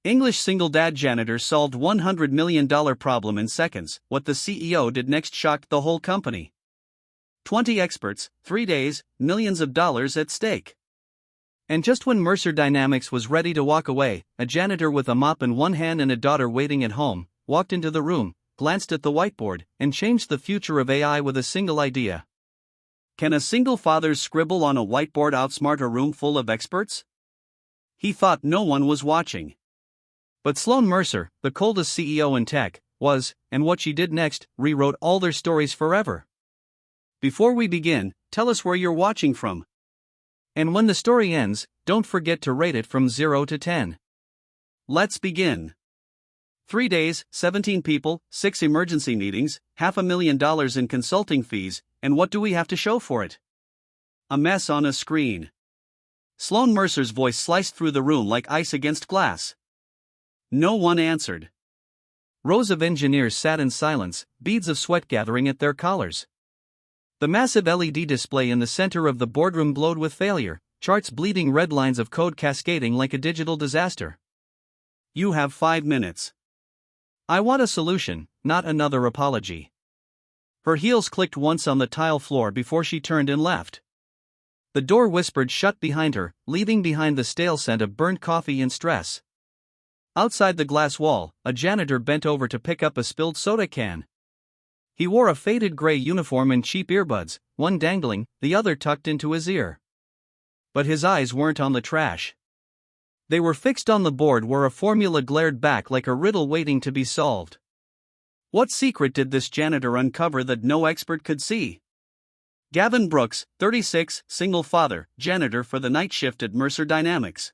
English single dad janitor solved $100 million problem in seconds. What the CEO did next shocked the whole company. 20 experts, 3 days, millions of dollars at stake. And just when Mercer Dynamics was ready to walk away, a janitor with a mop in one hand and a daughter waiting at home walked into the room, glanced at the whiteboard, and changed the future of AI with a single idea. Can a single father's scribble on a whiteboard outsmart a room full of experts? He thought no one was watching. But Sloan Mercer, the coldest CEO in tech, was, and what she did next rewrote all their stories forever. Before we begin, tell us where you're watching from. And when the story ends, don't forget to rate it from 0 to 10. Let's begin. 3 days, 17 people, 6 emergency meetings, $500,000 in consulting fees, and what do we have to show for it? A mess on a screen. Sloan Mercer's voice sliced through the room like ice against glass. No one answered. Rows of engineers sat in silence, beads of sweat gathering at their collars. The massive LED display in the center of the boardroom glowed with failure, charts bleeding red lines of code cascading like a digital disaster. You have 5 minutes. I want a solution, not another apology. Her heels clicked once on the tile floor before she turned and left. The door whispered shut behind her, leaving behind the stale scent of burnt coffee and stress. Outside the glass wall, a janitor bent over to pick up a spilled soda can. He wore a faded gray uniform and cheap earbuds, one dangling, the other tucked into his ear. But his eyes weren't on the trash. They were fixed on the board where a formula glared back like a riddle waiting to be solved. What secret did this janitor uncover that no expert could see? Gavin Brooks, 36, single father, janitor for the night shift at Mercer Dynamics.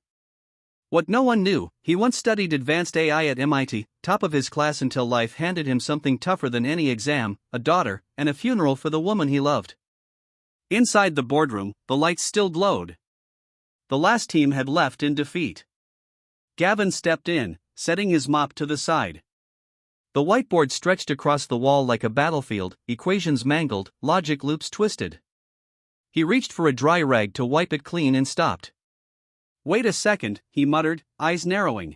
What no one knew, he once studied advanced AI at MIT, top of his class until life handed him something tougher than any exam, a daughter, and a funeral for the woman he loved. Inside the boardroom, the lights still glowed. The last team had left in defeat. Gavin stepped in, setting his mop to the side. The whiteboard stretched across the wall like a battlefield, equations mangled, logic loops twisted. He reached for a dry rag to wipe it clean and stopped. Wait a second, he muttered, eyes narrowing.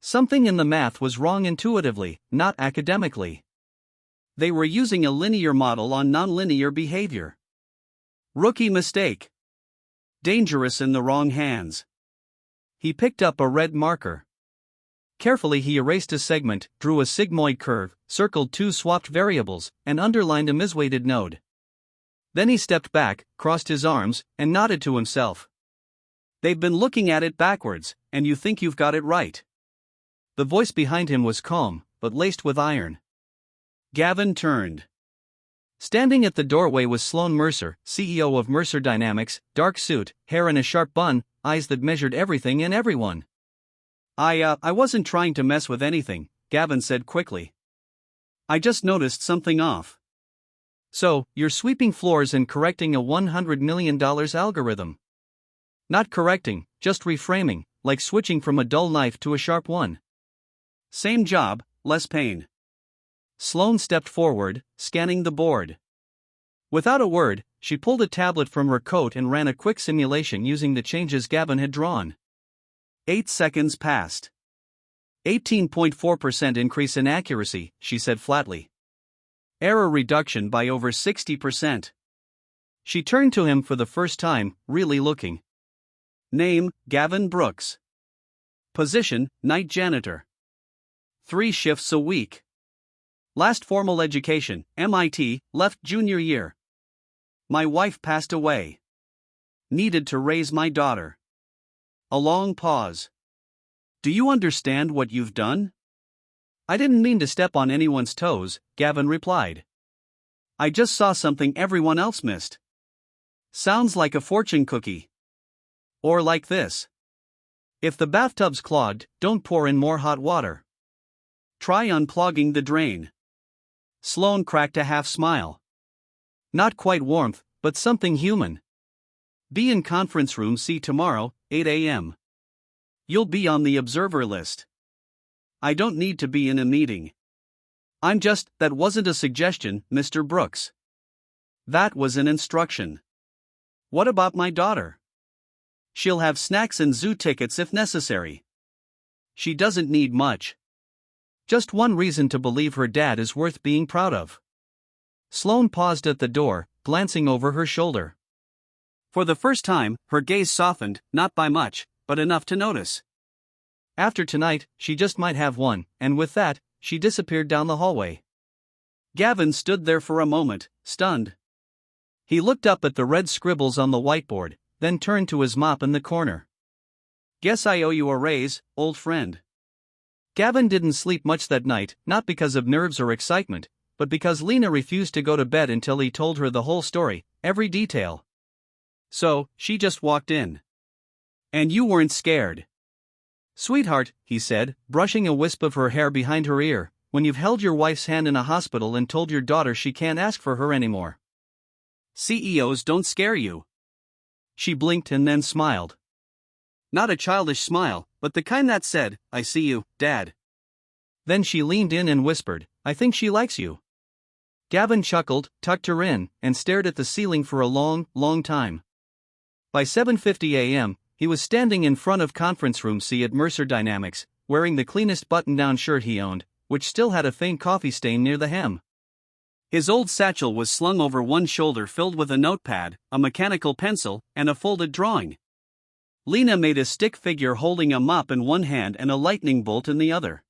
Something in the math was wrong intuitively, not academically. They were using a linear model on nonlinear behavior. Rookie mistake. Dangerous in the wrong hands. He picked up a red marker. Carefully he erased a segment, drew a sigmoid curve, circled 2 swapped variables, and underlined a misweighted node. Then he stepped back, crossed his arms, and nodded to himself. They've been looking at it backwards, and you think you've got it right. The voice behind him was calm, but laced with iron. Gavin turned. Standing at the doorway was Sloan Mercer, CEO of Mercer Dynamics, dark suit, hair in a sharp bun, eyes that measured everything and everyone. I wasn't trying to mess with anything, Gavin said quickly. I just noticed something off. So, you're sweeping floors and correcting a $100 million algorithm. Not correcting, just reframing, like switching from a dull knife to a sharp one. Same job, less pain. Sloan stepped forward, scanning the board. Without a word, she pulled a tablet from her coat and ran a quick simulation using the changes Gavin had drawn. 8 seconds passed. 18.4% increase in accuracy, she said flatly. Error reduction by over 60%. She turned to him for the first time, really looking. Name, Gavin Brooks. Position, night janitor. 3 shifts a week. Last formal education, MIT, left junior year. My wife passed away. Needed to raise my daughter. A long pause. Do you understand what you've done? I didn't mean to step on anyone's toes, Gavin replied. I just saw something everyone else missed. Sounds like a fortune cookie. Or like this. If the bathtub's clogged, don't pour in more hot water. Try unclogging the drain. Sloan cracked a half smile. Not quite warmth, but something human. Be in conference room C tomorrow, 8 a.m. You'll be on the observer list. I don't need to be in a meeting. That wasn't a suggestion, Mr. Brooks. That was an instruction. What about my daughter? She'll have snacks and zoo tickets if necessary. She doesn't need much. Just one reason to believe her dad is worth being proud of. Sloan paused at the door, glancing over her shoulder. For the first time, her gaze softened, not by much, but enough to notice. After tonight, she just might have one, and with that, she disappeared down the hallway. Gavin stood there for a moment, stunned. He looked up at the red scribbles on the whiteboard, then turned to his mop in the corner. Guess I owe you a raise, old friend. Gavin didn't sleep much that night, not because of nerves or excitement, but because Lena refused to go to bed until he told her the whole story, every detail. So, she just walked in. And you weren't scared. Sweetheart, he said, brushing a wisp of her hair behind her ear, when you've held your wife's hand in a hospital and told your daughter she can't ask for her anymore. CEOs don't scare you. She blinked and then smiled. Not a childish smile, but the kind that said, I see you, Dad. Then she leaned in and whispered, I think she likes you. Gavin chuckled, tucked her in, and stared at the ceiling for a long, long time. By 7:50 a.m., he was standing in front of conference room C at Mercer Dynamics, wearing the cleanest button-down shirt he owned, which still had a faint coffee stain near the hem. His old satchel was slung over one shoulder filled with a notepad, a mechanical pencil, and a folded drawing. Lena made a stick figure holding a mop in one hand and a lightning bolt in the other.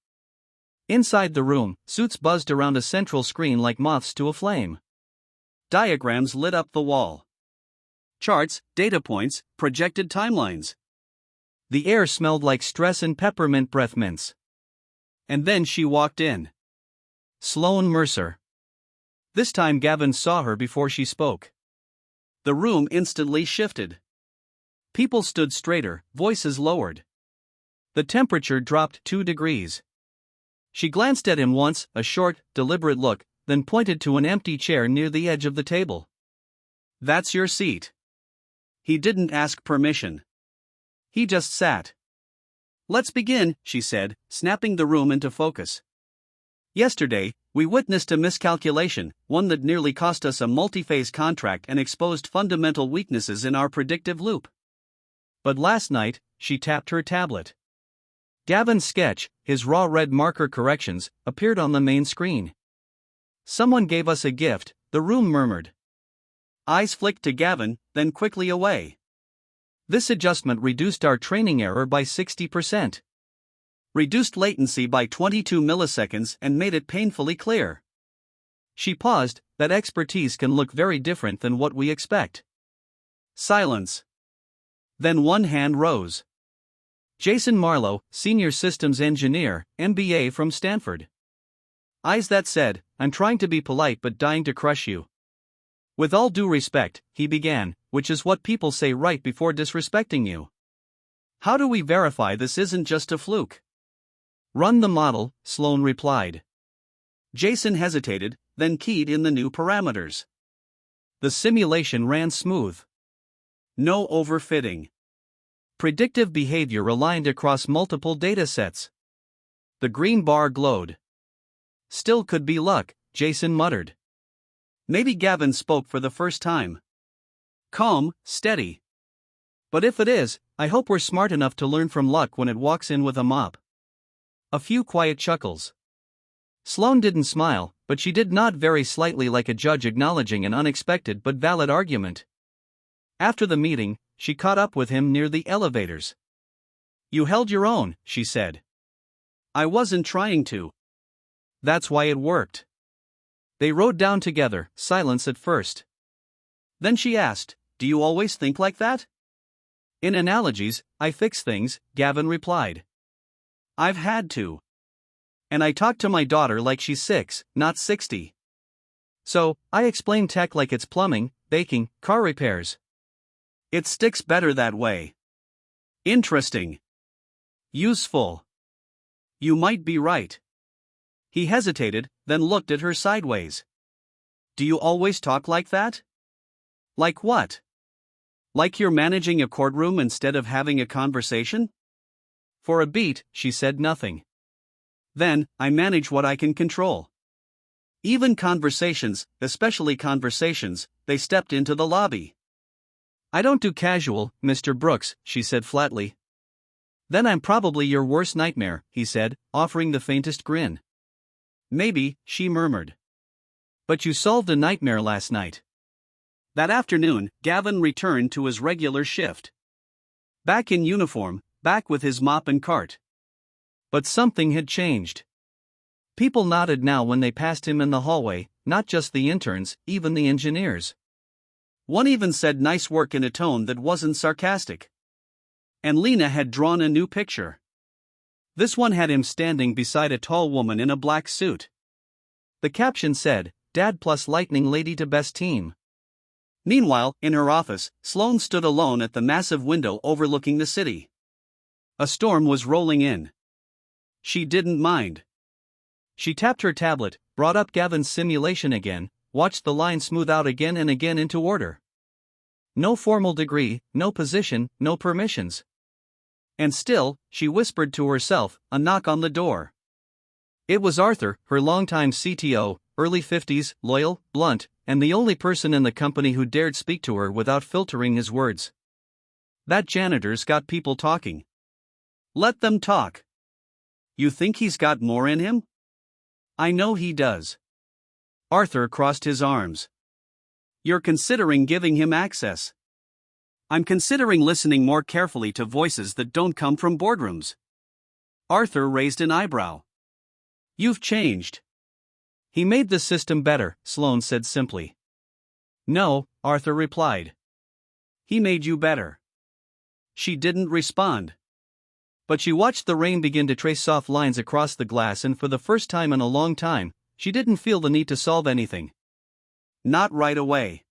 Inside the room, suits buzzed around a central screen like moths to a flame. Diagrams lit up the wall. Charts, data points, projected timelines. The air smelled like stress and peppermint breath mints. And then she walked in. Sloan Mercer. This time Gavin saw her before she spoke. The room instantly shifted. People stood straighter, voices lowered. The temperature dropped 2 degrees. She glanced at him once, a short, deliberate look, then pointed to an empty chair near the edge of the table. That's your seat. He didn't ask permission. He just sat. Let's begin, she said, snapping the room into focus. Yesterday, we witnessed a miscalculation, one that nearly cost us a multi-phase contract and exposed fundamental weaknesses in our predictive loop. But last night, she tapped her tablet. Gavin's sketch, his raw red marker corrections, appeared on the main screen. Someone gave us a gift, the room murmured. Eyes flicked to Gavin, then quickly away. This adjustment reduced our training error by 60%. Reduced latency by 22 milliseconds and made it painfully clear. She paused, that expertise can look very different than what we expect. Silence. Then one hand rose. Jason Marlowe, Senior Systems Engineer, MBA from Stanford. Eyes that said, I'm trying to be polite but dying to crush you. With all due respect, he began, which is what people say right before disrespecting you. How do we verify this isn't just a fluke? Run the model, Sloan replied. Jason hesitated, then keyed in the new parameters. The simulation ran smooth. No overfitting. Predictive behavior aligned across multiple datasets. The green bar glowed. Still could be luck, Jason muttered. Maybe Gavin spoke for the first time. Calm, steady. But if it is, I hope we're smart enough to learn from luck when it walks in with a mop. A few quiet chuckles. Sloan didn't smile, but she did nod very slightly like a judge acknowledging an unexpected but valid argument. After the meeting, she caught up with him near the elevators. You held your own, she said. I wasn't trying to. That's why it worked. They rode down together, silence at first. Then she asked, do you always think like that? In analogies, I fix things, Gavin replied. I've had to. And I talk to my daughter like she's 6, not 60. So, I explain tech like it's plumbing, baking, car repairs. It sticks better that way. Interesting. Useful. You might be right. He hesitated, then looked at her sideways. Do you always talk like that? Like what? Like you're managing a courtroom instead of having a conversation? For a beat, she said nothing. Then, I manage what I can control. Even conversations, especially conversations, they stepped into the lobby. I don't do casual, Mr. Brooks, she said flatly. Then I'm probably your worst nightmare, he said, offering the faintest grin. Maybe, she murmured. But you solved a nightmare last night. That afternoon, Gavin returned to his regular shift. Back in uniform, back with his mop and cart. But something had changed. People nodded now when they passed him in the hallway, not just the interns, even the engineers. One even said nice work in a tone that wasn't sarcastic. And Lena had drawn a new picture. This one had him standing beside a tall woman in a black suit. The caption said, "Dad plus Lightning Lady to best team." Meanwhile, in her office, Sloan stood alone at the massive window overlooking the city. A storm was rolling in. She didn't mind. She tapped her tablet, brought up Gavin's simulation again, watched the line smooth out again and again into order. No formal degree, no position, no permissions. And still, she whispered to herself, a knock on the door. It was Arthur, her longtime CTO, early 50s, loyal, blunt, and the only person in the company who dared speak to her without filtering his words. That janitor's got people talking. Let them talk. You think he's got more in him? I know he does. Arthur crossed his arms. You're considering giving him access. I'm considering listening more carefully to voices that don't come from boardrooms. Arthur raised an eyebrow. You've changed. He made the system better, Sloan said simply. No, Arthur replied. He made you better. She didn't respond. But she watched the rain begin to trace soft lines across the glass, and for the first time in a long time, she didn't feel the need to solve anything. Not right away.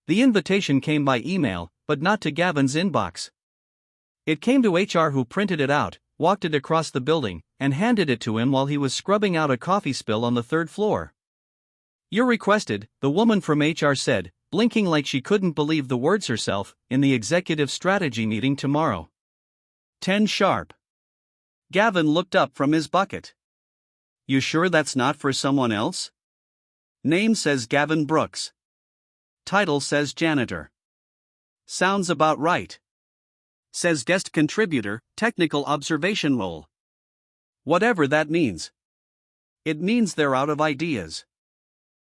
The invitation came by email, but not to Gavin's inbox. It came to HR, who printed it out, walked it across the building, and handed it to him while he was scrubbing out a coffee spill on the third floor. You're requested, the woman from HR said, blinking like she couldn't believe the words herself, in the executive strategy meeting tomorrow. 10 sharp. Gavin looked up from his bucket. You sure that's not for someone else? Name says Gavin Brooks. Title says janitor. Sounds about right. Says guest contributor, technical observation role. Whatever that means. It means they're out of ideas.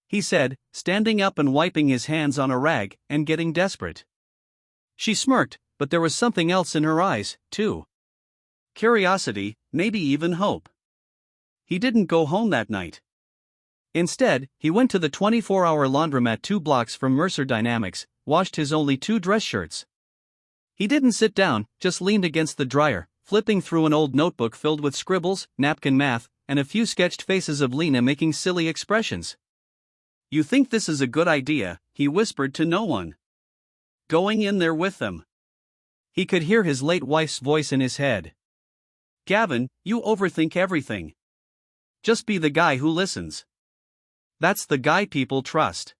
He said, standing up and wiping his hands on a rag, and getting desperate. She smirked, but there was something else in her eyes, too. Curiosity, maybe even hope. He didn't go home that night. Instead, he went to the 24-hour laundromat 2 blocks from Mercer Dynamics, washed his only 2 dress shirts. He didn't sit down, just leaned against the dryer, flipping through an old notebook filled with scribbles, napkin math, and a few sketched faces of Lena making silly expressions. You think this is a good idea, he whispered to no one. Going in there with them. He could hear his late wife's voice in his head. Gavin, you overthink everything. Just be the guy who listens. That's the guy people trust.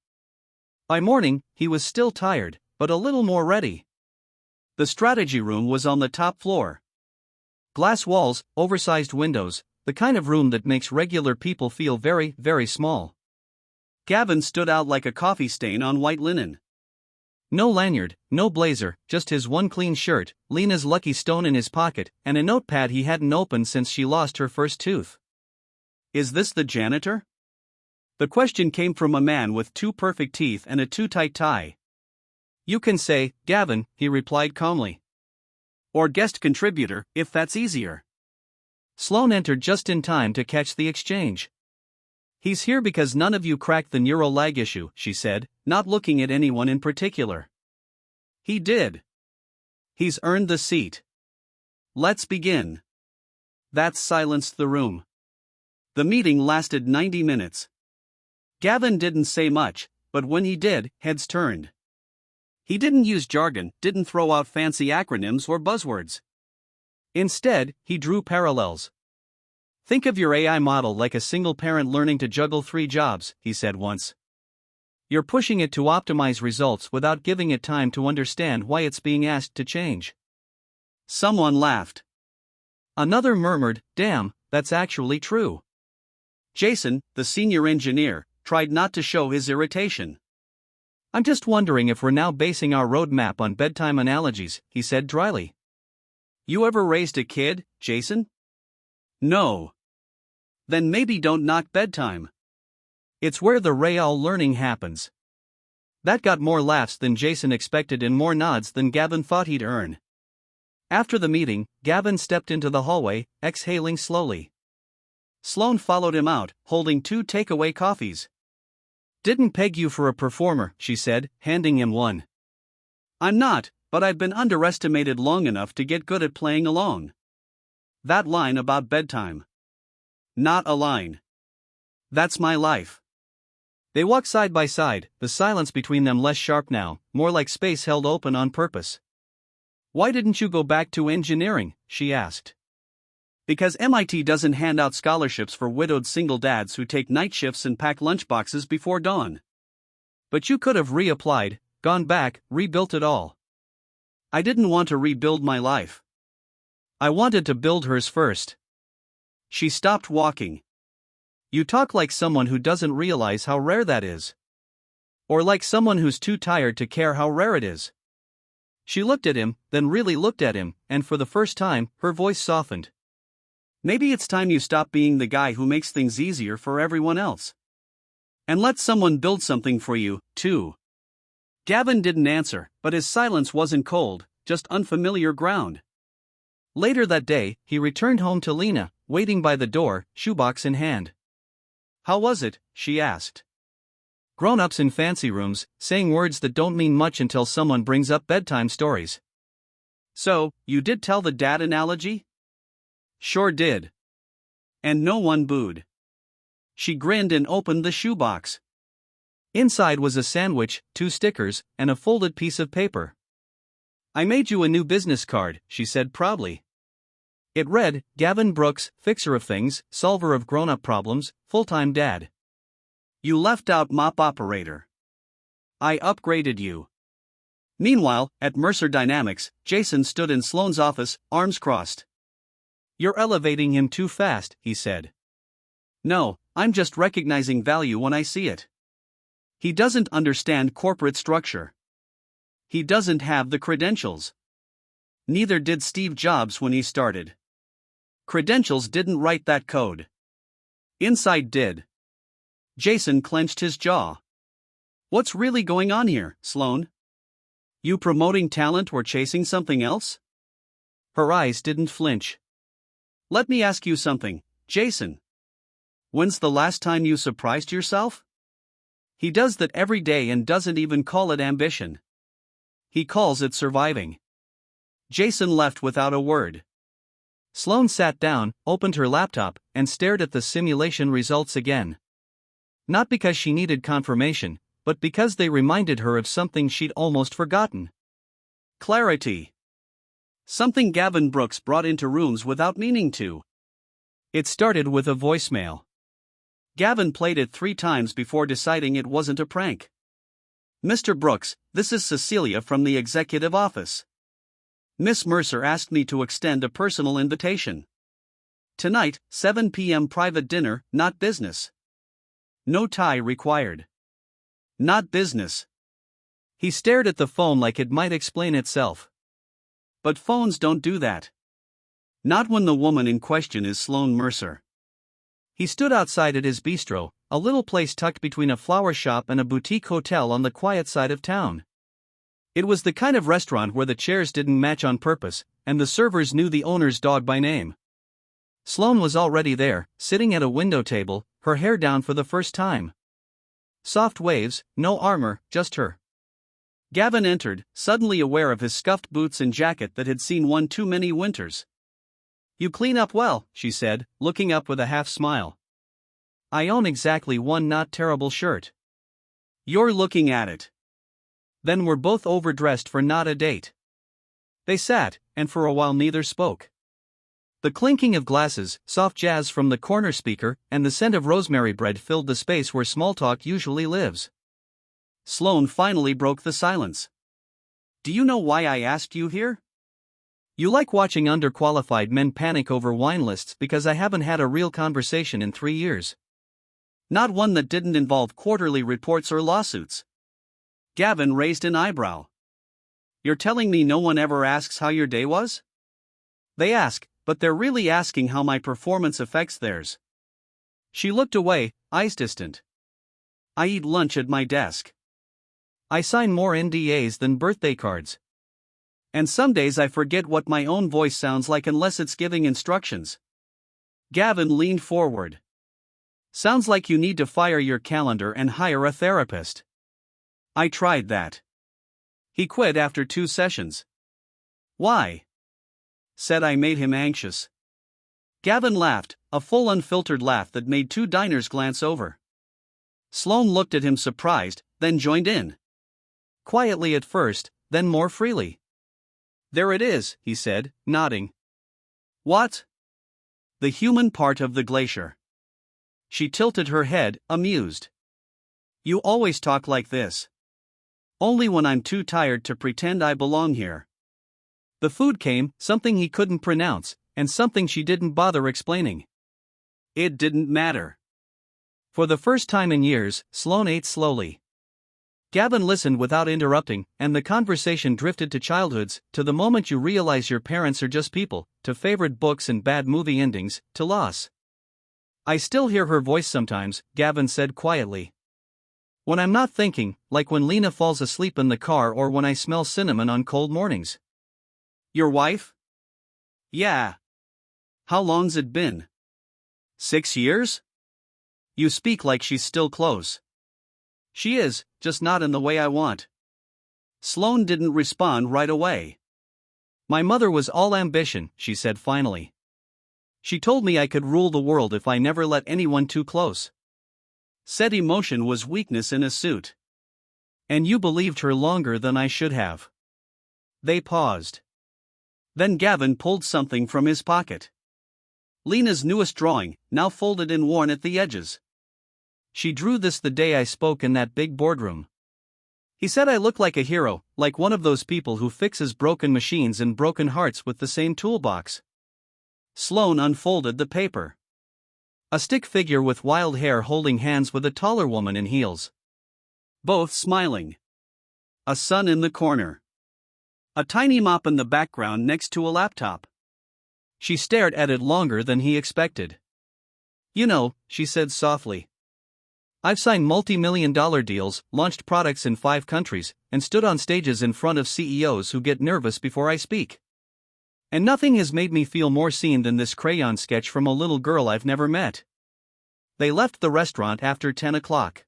By morning, he was still tired, but a little more ready. The strategy room was on the top floor. Glass walls, oversized windows, the kind of room that makes regular people feel very, very small. Gavin stood out like a coffee stain on white linen. No lanyard, no blazer, just his one clean shirt, Lena's lucky stone in his pocket, and a notepad he hadn't opened since she lost her first tooth. Is this the janitor? The question came from a man with 2 perfect teeth and a too tight tie. You can say, Gavin, he replied calmly. Or guest contributor, if that's easier. Sloan entered just in time to catch the exchange. He's here because none of you cracked the neural lag issue, she said, not looking at anyone in particular. He did. He's earned the seat. Let's begin. That silenced the room. The meeting lasted 90 minutes. Gavin didn't say much, but when he did, heads turned. He didn't use jargon, didn't throw out fancy acronyms or buzzwords. Instead, he drew parallels. Think of your AI model like a single parent learning to juggle 3 jobs, he said once. You're pushing it to optimize results without giving it time to understand why it's being asked to change. Someone laughed. Another murmured, damn, that's actually true. Jason, the senior engineer, tried not to show his irritation. I'm just wondering if we're now basing our roadmap on bedtime analogies, he said dryly. You ever raised a kid, Jason? No. Then maybe don't knock bedtime. It's where the real learning happens. That got more laughs than Jason expected and more nods than Gavin thought he'd earn. After the meeting, Gavin stepped into the hallway, exhaling slowly. Sloan followed him out, holding 2 takeaway coffees. Didn't peg you for a performer, she said, handing him one. I'm not, but I've been underestimated long enough to get good at playing along. That line about bedtime. Not a line. That's my life. They walked side by side, the silence between them less sharp now, more like space held open on purpose. Why didn't you go back to engineering? She asked. Because MIT doesn't hand out scholarships for widowed single dads who take night shifts and pack lunchboxes before dawn. But you could have reapplied, gone back, rebuilt it all. I didn't want to rebuild my life. I wanted to build hers first. She stopped walking. You talk like someone who doesn't realize how rare that is. Or like someone who's too tired to care how rare it is. She looked at him, then really looked at him, and for the first time, her voice softened. Maybe it's time you stop being the guy who makes things easier for everyone else. And let someone build something for you, too. Gavin didn't answer, but his silence wasn't cold, just unfamiliar ground. Later that day, he returned home to Lena, waiting by the door, shoebox in hand. How was it? She asked. Grown-ups in fancy rooms, saying words that don't mean much until someone brings up bedtime stories. So, you did tell the dad analogy? Sure did. And no one booed. She grinned and opened the shoebox. Inside was a sandwich, 2 stickers, and a folded piece of paper. I made you a new business card, she said proudly. It read, Gavin Brooks, fixer of things, solver of grown-up problems, full-time dad. You left out mop operator. I upgraded you. Meanwhile, at Mercer Dynamics, Jason stood in Sloan's office, arms crossed. You're elevating him too fast, he said. No, I'm just recognizing value when I see it. He doesn't understand corporate structure. He doesn't have the credentials. Neither did Steve Jobs when he started. Credentials didn't write that code. Insight did. Jason clenched his jaw. What's really going on here, Sloan? You promoting talent or chasing something else? Her eyes didn't flinch. Let me ask you something, Jason. When's the last time you surprised yourself? He does that every day and doesn't even call it ambition. He calls it surviving. Jason left without a word. Sloan sat down, opened her laptop, and stared at the simulation results again. Not because she needed confirmation, but because they reminded her of something she'd almost forgotten. Clarity. Something Gavin Brooks brought into rooms without meaning to. It started with a voicemail. Gavin played it 3 times before deciding it wasn't a prank. Mr. Brooks, this is Cecilia from the executive office. Miss Mercer asked me to extend a personal invitation. Tonight, 7 p.m. private dinner, not business. No tie required. Not business. He stared at the phone like it might explain itself. But phones don't do that. Not when the woman in question is Sloan Mercer. He stood outside at his bistro, a little place tucked between a flower shop and a boutique hotel on the quiet side of town. It was the kind of restaurant where the chairs didn't match on purpose, and the servers knew the owner's dog by name. Sloan was already there, sitting at a window table, her hair down for the first time. Soft waves, no armor, just her. Gavin entered, suddenly aware of his scuffed boots and jacket that had seen one too many winters. You clean up well, she said, looking up with a half smile. I own exactly one not terrible shirt. You're looking at it. Then we're both overdressed for not a date. They sat, and for a while neither spoke. The clinking of glasses, soft jazz from the corner speaker, and the scent of rosemary bread filled the space where small talk usually lives. Sloan finally broke the silence. Do you know why I asked you here? You like watching underqualified men panic over wine lists because I haven't had a real conversation in 3 years. Not one that didn't involve quarterly reports or lawsuits. Gavin raised an eyebrow. You're telling me no one ever asks how your day was? They ask, but they're really asking how my performance affects theirs. She looked away, eyes distant. I eat lunch at my desk. I sign more NDAs than birthday cards. And some days I forget what my own voice sounds like unless it's giving instructions. Gavin leaned forward. Sounds like you need to fire your calendar and hire a therapist. I tried that. He quit after 2 sessions. Why? Said I made him anxious. Gavin laughed, a full unfiltered laugh that made 2 diners glance over. Sloan looked at him surprised, then joined in. Quietly at first, then more freely. There it is, he said, nodding. What? The human part of the glacier. She tilted her head, amused. You always talk like this. Only when I'm too tired to pretend I belong here. The food came, something he couldn't pronounce, and something she didn't bother explaining. It didn't matter. For the first time in years, Sloan ate slowly. Gavin listened without interrupting, and the conversation drifted to childhoods, to the moment you realize your parents are just people, to favorite books and bad movie endings, to loss. I still hear her voice sometimes, Gavin said quietly. When I'm not thinking, like when Lena falls asleep in the car or when I smell cinnamon on cold mornings. Your wife? Yeah. How long's it been? 6 years? You speak like she's still close. She is, just not in the way I want. Sloan didn't respond right away. My mother was all ambition, she said finally. She told me I could rule the world if I never let anyone too close. Said emotion was weakness in a suit. And you believed her longer than I should have. They paused. Then Gavin pulled something from his pocket. Lena's newest drawing, now folded and worn at the edges. She drew this the day I spoke in that big boardroom. He said I look like a hero, like one of those people who fixes broken machines and broken hearts with the same toolbox. Sloan unfolded the paper. A stick figure with wild hair holding hands with a taller woman in heels. Both smiling. A sun in the corner. A tiny mop in the background next to a laptop. She stared at it longer than he expected. You know, she said softly. I've signed multi-million-dollar deals, launched products in 5 countries, and stood on stages in front of CEOs who get nervous before I speak. And nothing has made me feel more seen than this crayon sketch from a little girl I've never met. They left the restaurant after 10 o'clock.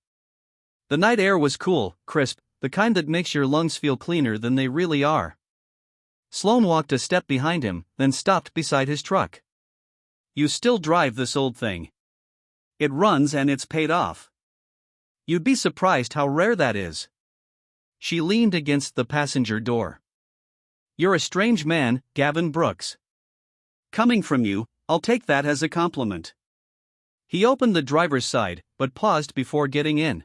The night air was cool, crisp, the kind that makes your lungs feel cleaner than they really are. Sloan walked a step behind him, then stopped beside his truck. You still drive this old thing. It runs and it's paid off. You'd be surprised how rare that is. She leaned against the passenger door. You're a strange man, Gavin Brooks. Coming from you, I'll take that as a compliment. He opened the driver's side, but paused before getting in.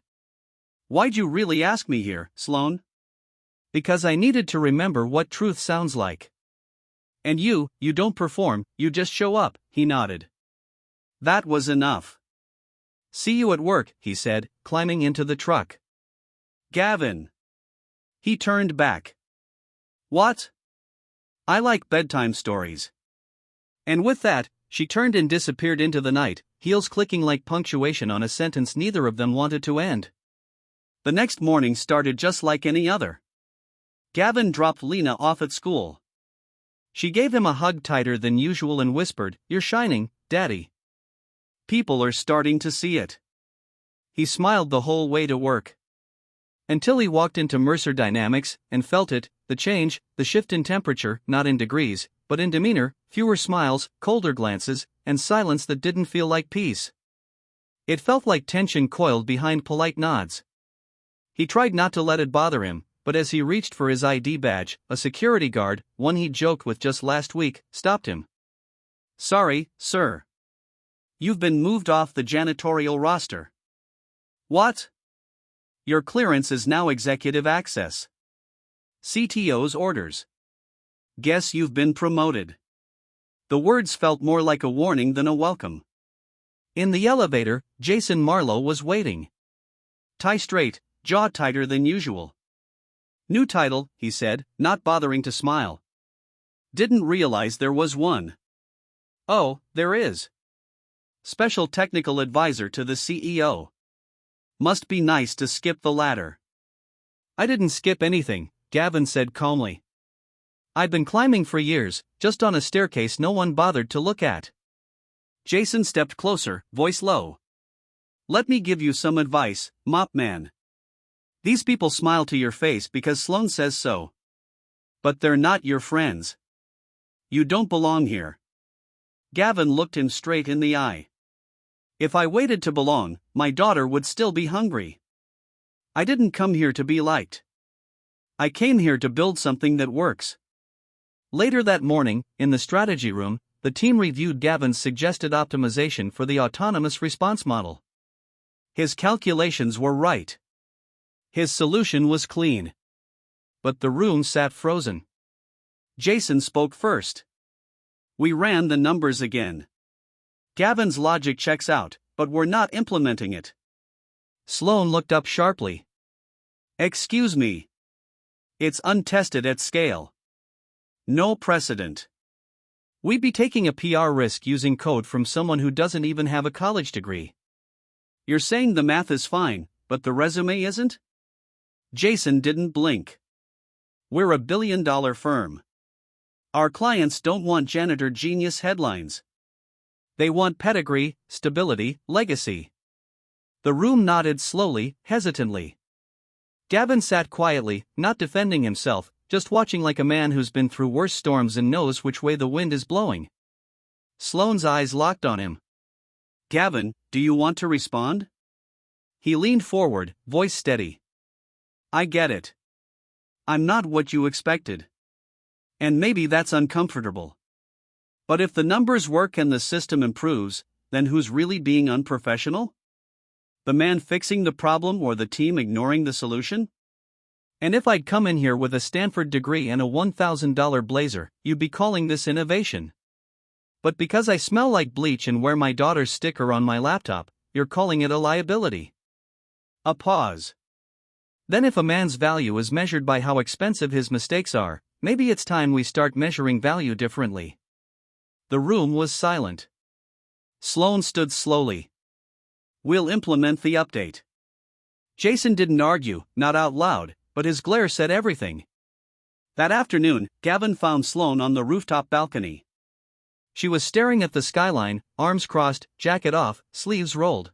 Why'd you really ask me here, Sloan? Because I needed to remember what truth sounds like. And you don't perform, you just show up, he nodded. That was enough. See you at work, he said, climbing into the truck. Gavin. He turned back. What? I like bedtime stories. And with that, she turned and disappeared into the night, heels clicking like punctuation on a sentence neither of them wanted to end. The next morning started just like any other. Gavin dropped Lena off at school. She gave him a hug tighter than usual and whispered, "You're shining, Daddy." People are starting to see it. He smiled the whole way to work. Until he walked into Mercer Dynamics and felt it, the change, the shift in temperature, not in degrees, but in demeanor, fewer smiles, colder glances, and silence that didn't feel like peace. It felt like tension coiled behind polite nods. He tried not to let it bother him, but as he reached for his ID badge, a security guard, one he'd joked with just last week, stopped him. Sorry, sir. You've been moved off the janitorial roster. What? Your clearance is now executive access. CTO's orders. Guess you've been promoted. The words felt more like a warning than a welcome. In the elevator, Jason Marlowe was waiting. Tie straight, jaw tighter than usual. New title, he said, not bothering to smile. Didn't realize there was one. Oh, there is. Special technical advisor to the CEO. Must be nice to skip the ladder. I didn't skip anything, Gavin said calmly. I'd been climbing for years, just on a staircase no one bothered to look at. Jason stepped closer, voice low. Let me give you some advice, Mop Man. These people smile to your face because Sloan says so. But they're not your friends. You don't belong here. Gavin looked him straight in the eye. If I waited to belong, my daughter would still be hungry. I didn't come here to be liked. I came here to build something that works. Later that morning, in the strategy room, the team reviewed Gavin's suggested optimization for the autonomous response model. His calculations were right. His solution was clean. But the room sat frozen. Jason spoke first. We ran the numbers again. Gavin's logic checks out, but we're not implementing it. Sloan looked up sharply. Excuse me. It's untested at scale. No precedent. We'd be taking a PR risk using code from someone who doesn't even have a college degree. You're saying the math is fine, but the resume isn't? Jason didn't blink. We're a billion-dollar firm. Our clients don't want janitor genius headlines. They want pedigree, stability, legacy. The room nodded slowly, hesitantly. Gavin sat quietly, not defending himself, just watching like a man who's been through worse storms and knows which way the wind is blowing. Sloan's eyes locked on him. Gavin, do you want to respond? He leaned forward, voice steady. I get it. I'm not what you expected. And maybe that's uncomfortable. But if the numbers work and the system improves, then who's really being unprofessional? The man fixing the problem or the team ignoring the solution? And if I'd come in here with a Stanford degree and a $1,000 blazer, you'd be calling this innovation. But because I smell like bleach and wear my daughter's sticker on my laptop, you're calling it a liability. A pause. Then if a man's value is measured by how expensive his mistakes are, maybe it's time we start measuring value differently. The room was silent. Sloan stood slowly. We'll implement the update. Jason didn't argue, not out loud, but his glare said everything. That afternoon, Gavin found Sloan on the rooftop balcony. She was staring at the skyline, arms crossed, jacket off, sleeves rolled.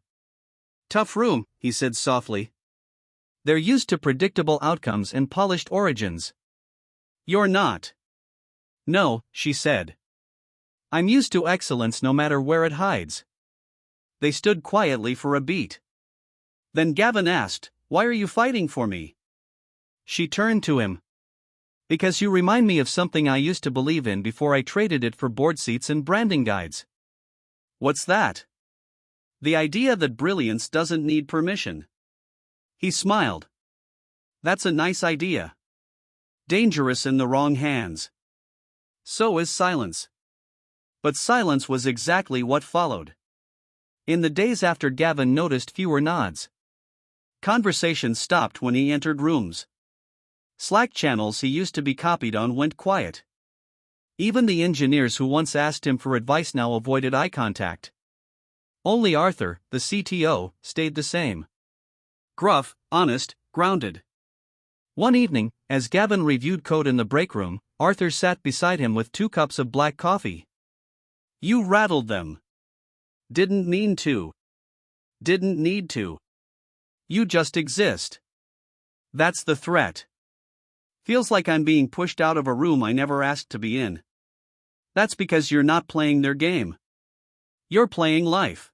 Tough room, he said softly. They're used to predictable outcomes and polished origins. You're not. No, she said. I'm used to excellence no matter where it hides. They stood quietly for a beat. Then Gavin asked, Why are you fighting for me? She turned to him. Because you remind me of something I used to believe in before I traded it for board seats and branding guides. What's that? The idea that brilliance doesn't need permission. He smiled. That's a nice idea. Dangerous in the wrong hands. So is silence. But silence was exactly what followed. In the days after Gavin noticed fewer nods. Conversation stopped when he entered rooms. Slack channels he used to be copied on went quiet. Even the engineers who once asked him for advice now avoided eye contact. Only Arthur, the CTO, stayed the same. Gruff, honest, grounded. One evening, as Gavin reviewed code in the break room, Arthur sat beside him with 2 cups of black coffee. You rattled them. Didn't mean to. Didn't need to. You just exist. That's the threat. Feels like I'm being pushed out of a room I never asked to be in. That's because you're not playing their game. You're playing life.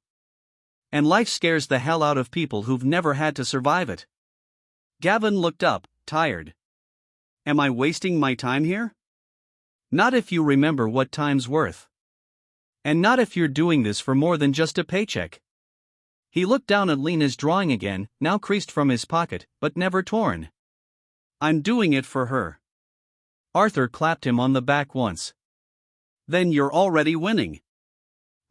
And life scares the hell out of people who've never had to survive it. Gavin looked up, tired. Am I wasting my time here? Not if you remember what time's worth. And not if you're doing this for more than just a paycheck. He looked down at Lena's drawing again, now creased from his pocket, but never torn. I'm doing it for her. Arthur clapped him on the back once. Then you're already winning.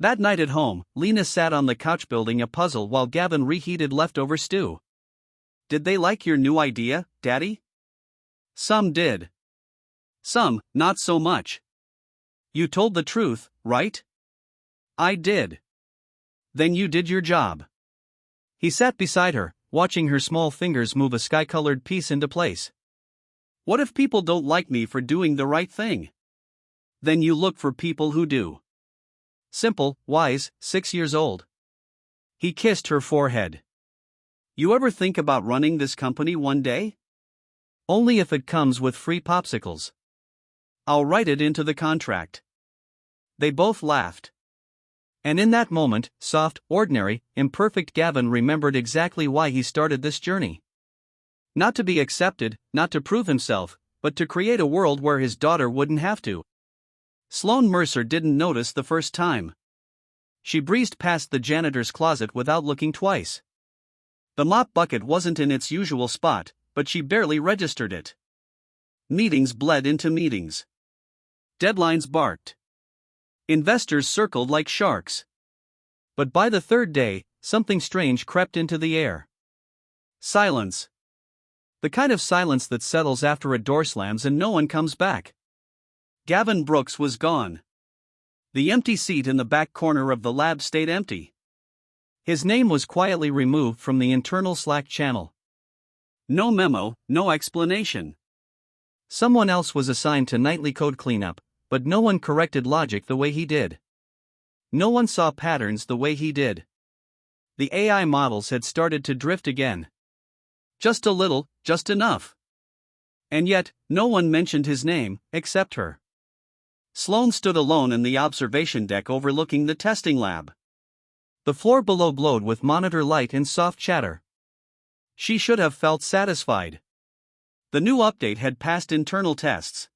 That night at home, Lena sat on the couch building a puzzle while Gavin reheated leftover stew. Did they like your new idea, Daddy? Some did. Some, not so much. You told the truth, right? I did. Then you did your job. He sat beside her, watching her small fingers move a sky-colored piece into place. What if people don't like me for doing the right thing? Then you look for people who do. Simple, wise, 6 years old. He kissed her forehead. You ever think about running this company one day? Only if it comes with free popsicles. I'll write it into the contract. They both laughed. And in that moment, soft, ordinary, imperfect Gavin remembered exactly why he started this journey. Not to be accepted, not to prove himself, but to create a world where his daughter wouldn't have to. Sloan Mercer didn't notice the first time. She breezed past the janitor's closet without looking twice. The mop bucket wasn't in its usual spot, but she barely registered it. Meetings bled into meetings. Deadlines barked. Investors circled like sharks. But by the third day, something strange crept into the air. Silence. The kind of silence that settles after a door slams and no one comes back. Gavin Brooks was gone. The empty seat in the back corner of the lab stayed empty. His name was quietly removed from the internal Slack channel. No memo, no explanation. Someone else was assigned to nightly code cleanup, but no one corrected logic the way he did. No one saw patterns the way he did. The AI models had started to drift again. Just a little, just enough. And yet, no one mentioned his name, except her. Sloan stood alone in the observation deck overlooking the testing lab. The floor below glowed with monitor light and soft chatter. She should have felt satisfied. The new update had passed internal tests.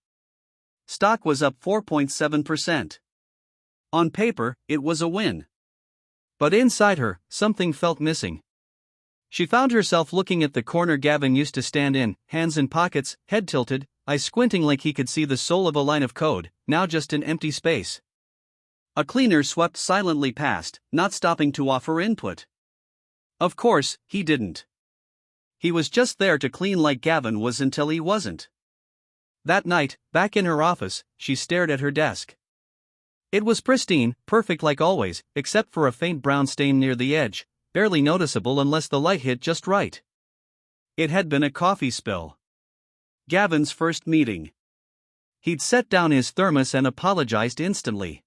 Stock was up 4.7%. On paper, it was a win. But inside her, something felt missing. She found herself looking at the corner Gavin used to stand in, hands in pockets, head tilted, eyes squinting like he could see the soul of a line of code, now just an empty space. A cleaner swept silently past, not stopping to offer input. Of course, he didn't. He was just there to clean like Gavin was until he wasn't. That night, back in her office, she stared at her desk. It was pristine, perfect like always, except for a faint brown stain near the edge, barely noticeable unless the light hit just right. It had been a coffee spill. Gavin's first meeting. He'd set down his thermos and apologized instantly.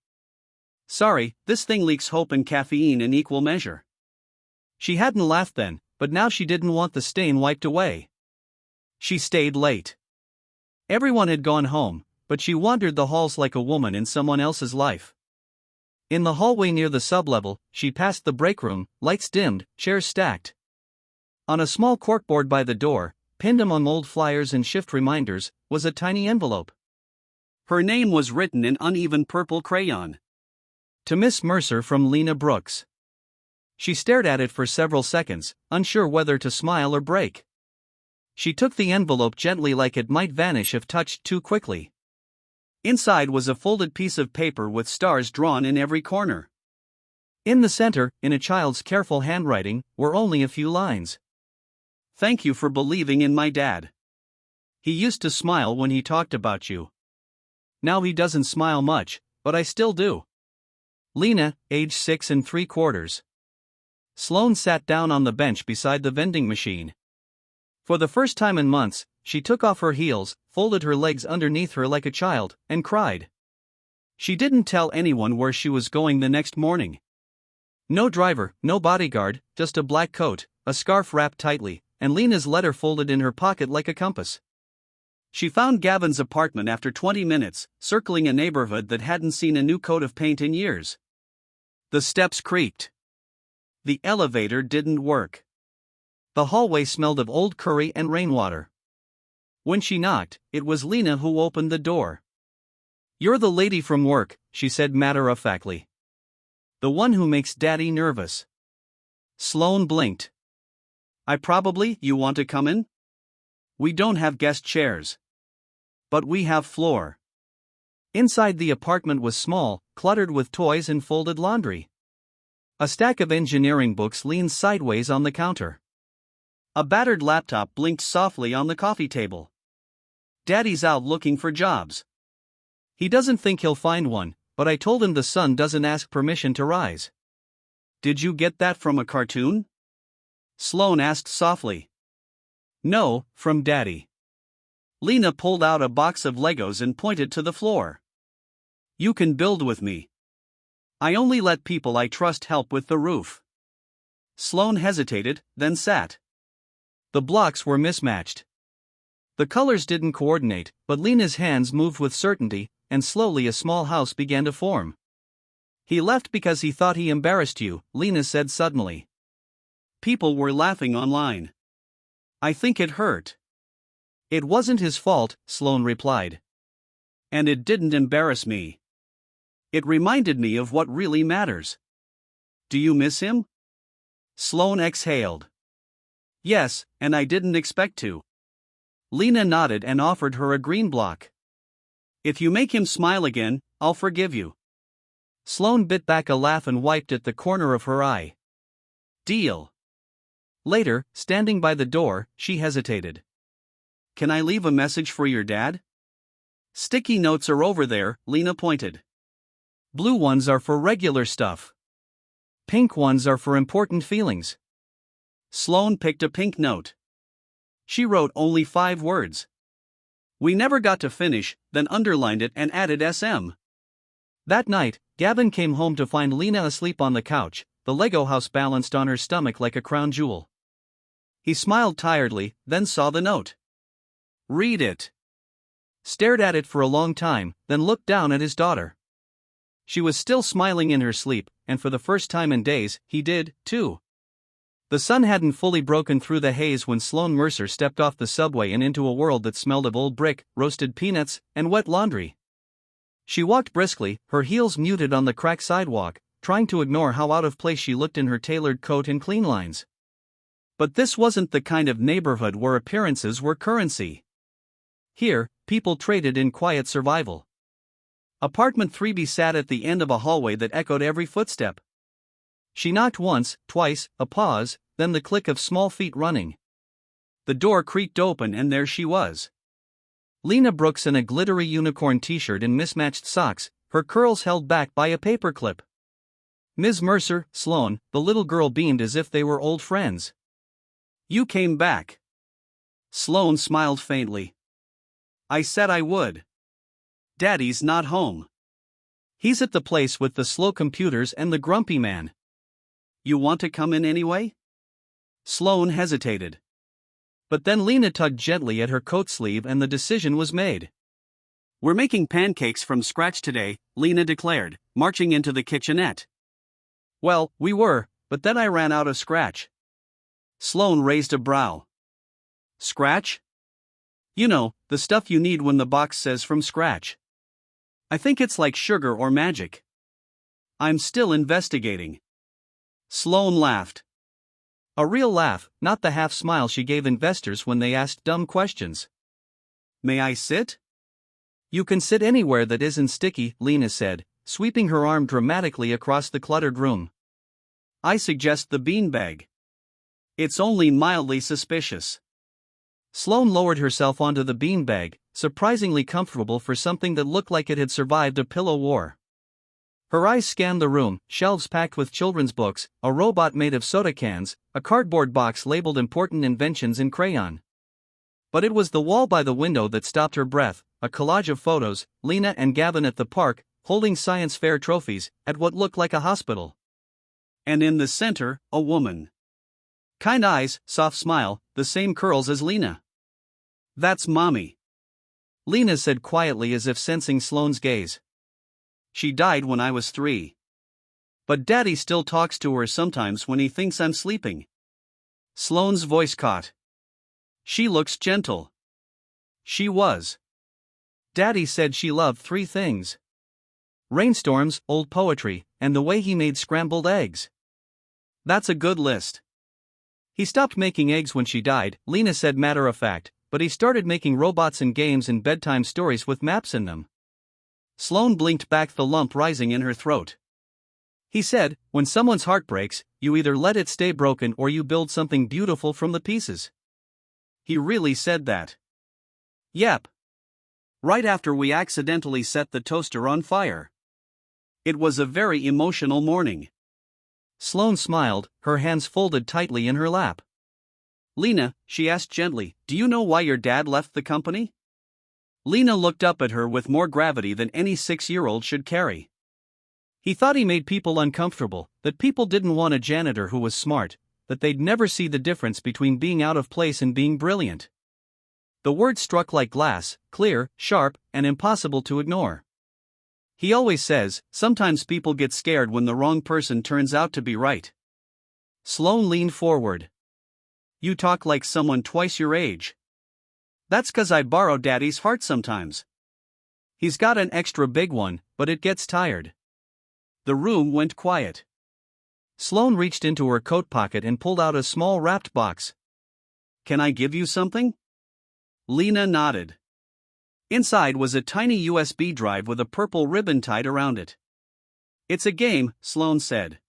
Sorry, this thing leaks hope and caffeine in equal measure. She hadn't laughed then, but now she didn't want the stain wiped away. She stayed late. Everyone had gone home, but she wandered the halls like a woman in someone else's life. In the hallway near the sublevel, she passed the break room, lights dimmed, chairs stacked. On a small corkboard by the door, pinned among old flyers and shift reminders, was a tiny envelope. Her name was written in uneven purple crayon. To Miss Mercer from Lena Brooks. She stared at it for several seconds, unsure whether to smile or break. She took the envelope gently like it might vanish if touched too quickly. Inside was a folded piece of paper with stars drawn in every corner. In the center, in a child's careful handwriting, were only a few lines. Thank you for believing in my dad. He used to smile when he talked about you. Now he doesn't smile much, but I still do. Lena, age 6 3/4. Sloan sat down on the bench beside the vending machine. For the first time in months, she took off her heels, folded her legs underneath her like a child, and cried. She didn't tell anyone where she was going the next morning. No driver, no bodyguard, just a black coat, a scarf wrapped tightly, and Lena's letter folded in her pocket like a compass. She found Gavin's apartment after 20 minutes, circling a neighborhood that hadn't seen a new coat of paint in years. The steps creaked. The elevator didn't work. The hallway smelled of old curry and rainwater. When she knocked, it was Lena who opened the door. You're the lady from work, she said matter-of-factly. The one who makes Daddy nervous. Sloan blinked. You want to come in? We don't have guest chairs. But we have floor. Inside the apartment was small, cluttered with toys and folded laundry. A stack of engineering books leaned sideways on the counter. A battered laptop blinked softly on the coffee table. Daddy's out looking for jobs. He doesn't think he'll find one, but I told him the sun doesn't ask permission to rise. Did you get that from a cartoon? Sloan asked softly. No, from Daddy. Lena pulled out a box of Legos and pointed to the floor. You can build with me. I only let people I trust help with the roof. Sloan hesitated, then sat. The blocks were mismatched. The colors didn't coordinate, but Lena's hands moved with certainty, and slowly a small house began to form. He left because he thought he embarrassed you, Lena said suddenly. People were laughing online. I think it hurt. It wasn't his fault, Sloan replied. And it didn't embarrass me. It reminded me of what really matters. Do you miss him? Sloan exhaled. Yes, and I didn't expect to. Lena nodded and offered her a green block. If you make him smile again, I'll forgive you. Sloan bit back a laugh and wiped at the corner of her eye. Deal. Later, standing by the door, she hesitated. Can I leave a message for your dad? Sticky notes are over there, Lena pointed. Blue ones are for regular stuff. Pink ones are for important feelings. Sloan picked a pink note. She wrote only 5 words. We never got to finish, then underlined it and added SM. That night, Gavin came home to find Lena asleep on the couch, the Lego house balanced on her stomach like a crown jewel. He smiled tiredly, then saw the note. Read it. Stared at it for a long time, then looked down at his daughter. She was still smiling in her sleep, and for the first time in days, he did, too. The sun hadn't fully broken through the haze when Sloan Mercer stepped off the subway and into a world that smelled of old brick, roasted peanuts, and wet laundry. She walked briskly, her heels muted on the cracked sidewalk, trying to ignore how out of place she looked in her tailored coat and clean lines. But this wasn't the kind of neighborhood where appearances were currency. Here, people traded in quiet survival. Apartment 3B sat at the end of a hallway that echoed every footstep. She knocked once, twice, a pause, then the click of small feet running. The door creaked open and there she was. Lena Brooks in a glittery unicorn t-shirt and mismatched socks, her curls held back by a paperclip. Ms. Mercer, Sloan, the little girl beamed as if they were old friends. You came back. Sloan smiled faintly. I said I would. Daddy's not home. He's at the place with the slow computers and the grumpy man. You want to come in anyway? Sloan hesitated. But then Lena tugged gently at her coat sleeve and the decision was made. We're making pancakes from scratch today, Lena declared, marching into the kitchenette. Well, we were, but then I ran out of scratch. Sloan raised a brow. Scratch? You know, the stuff you need when the box says from scratch. I think it's like sugar or magic. I'm still investigating. Sloan laughed. A real laugh, not the half smile she gave investors when they asked dumb questions. May I sit? You can sit anywhere that isn't sticky, Lena said, sweeping her arm dramatically across the cluttered room. I suggest the beanbag. It's only mildly suspicious. Sloan lowered herself onto the beanbag, surprisingly comfortable for something that looked like it had survived a pillow war. Her eyes scanned the room, shelves packed with children's books, a robot made of soda cans, a cardboard box labeled important inventions in crayon. But it was the wall by the window that stopped her breath, a collage of photos, Lena and Gavin at the park, holding science fair trophies, at what looked like a hospital. And in the center, a woman. Kind eyes, soft smile, the same curls as Lena. That's Mommy. Lena said quietly as if sensing Sloan's gaze. She died when I was 3. But Daddy still talks to her sometimes when he thinks I'm sleeping. Sloan's voice caught. She looks gentle. She was. Daddy said she loved 3 things. Rainstorms, old poetry, and the way he made scrambled eggs. That's a good list. He stopped making eggs when she died, Lena said matter of fact, but he started making robots and games and bedtime stories with maps in them. Sloan blinked back, the lump rising in her throat. He said, when someone's heart breaks, you either let it stay broken or you build something beautiful from the pieces. He really said that. Yep. Right after we accidentally set the toaster on fire. It was a very emotional morning. Sloan smiled, her hands folded tightly in her lap. Lena, she asked gently, do you know why your dad left the company? Lena looked up at her with more gravity than any 6-year-old should carry. He thought he made people uncomfortable, that people didn't want a janitor who was smart, that they'd never see the difference between being out of place and being brilliant. The words struck like glass, clear, sharp, and impossible to ignore. He always says, sometimes people get scared when the wrong person turns out to be right. Sloan leaned forward. You talk like someone twice your age. That's 'cause I borrow Daddy's heart sometimes. He's got an extra big one, but it gets tired. The room went quiet. Sloan reached into her coat pocket and pulled out a small wrapped box. Can I give you something? Lena nodded. Inside was a tiny USB drive with a purple ribbon tied around it. It's a game, Sloan said.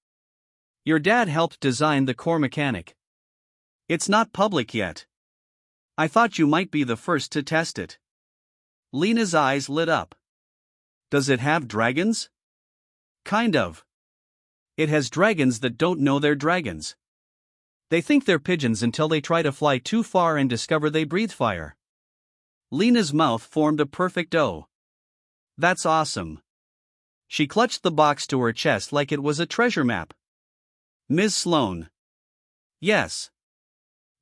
Your dad helped design the core mechanic. It's not public yet. I thought you might be the first to test it. Lena's eyes lit up. Does it have dragons? Kind of. It has dragons that don't know they're dragons. They think they're pigeons until they try to fly too far and discover they breathe fire. Lena's mouth formed a perfect O. That's awesome. She clutched the box to her chest like it was a treasure map. Ms. Sloan. Yes.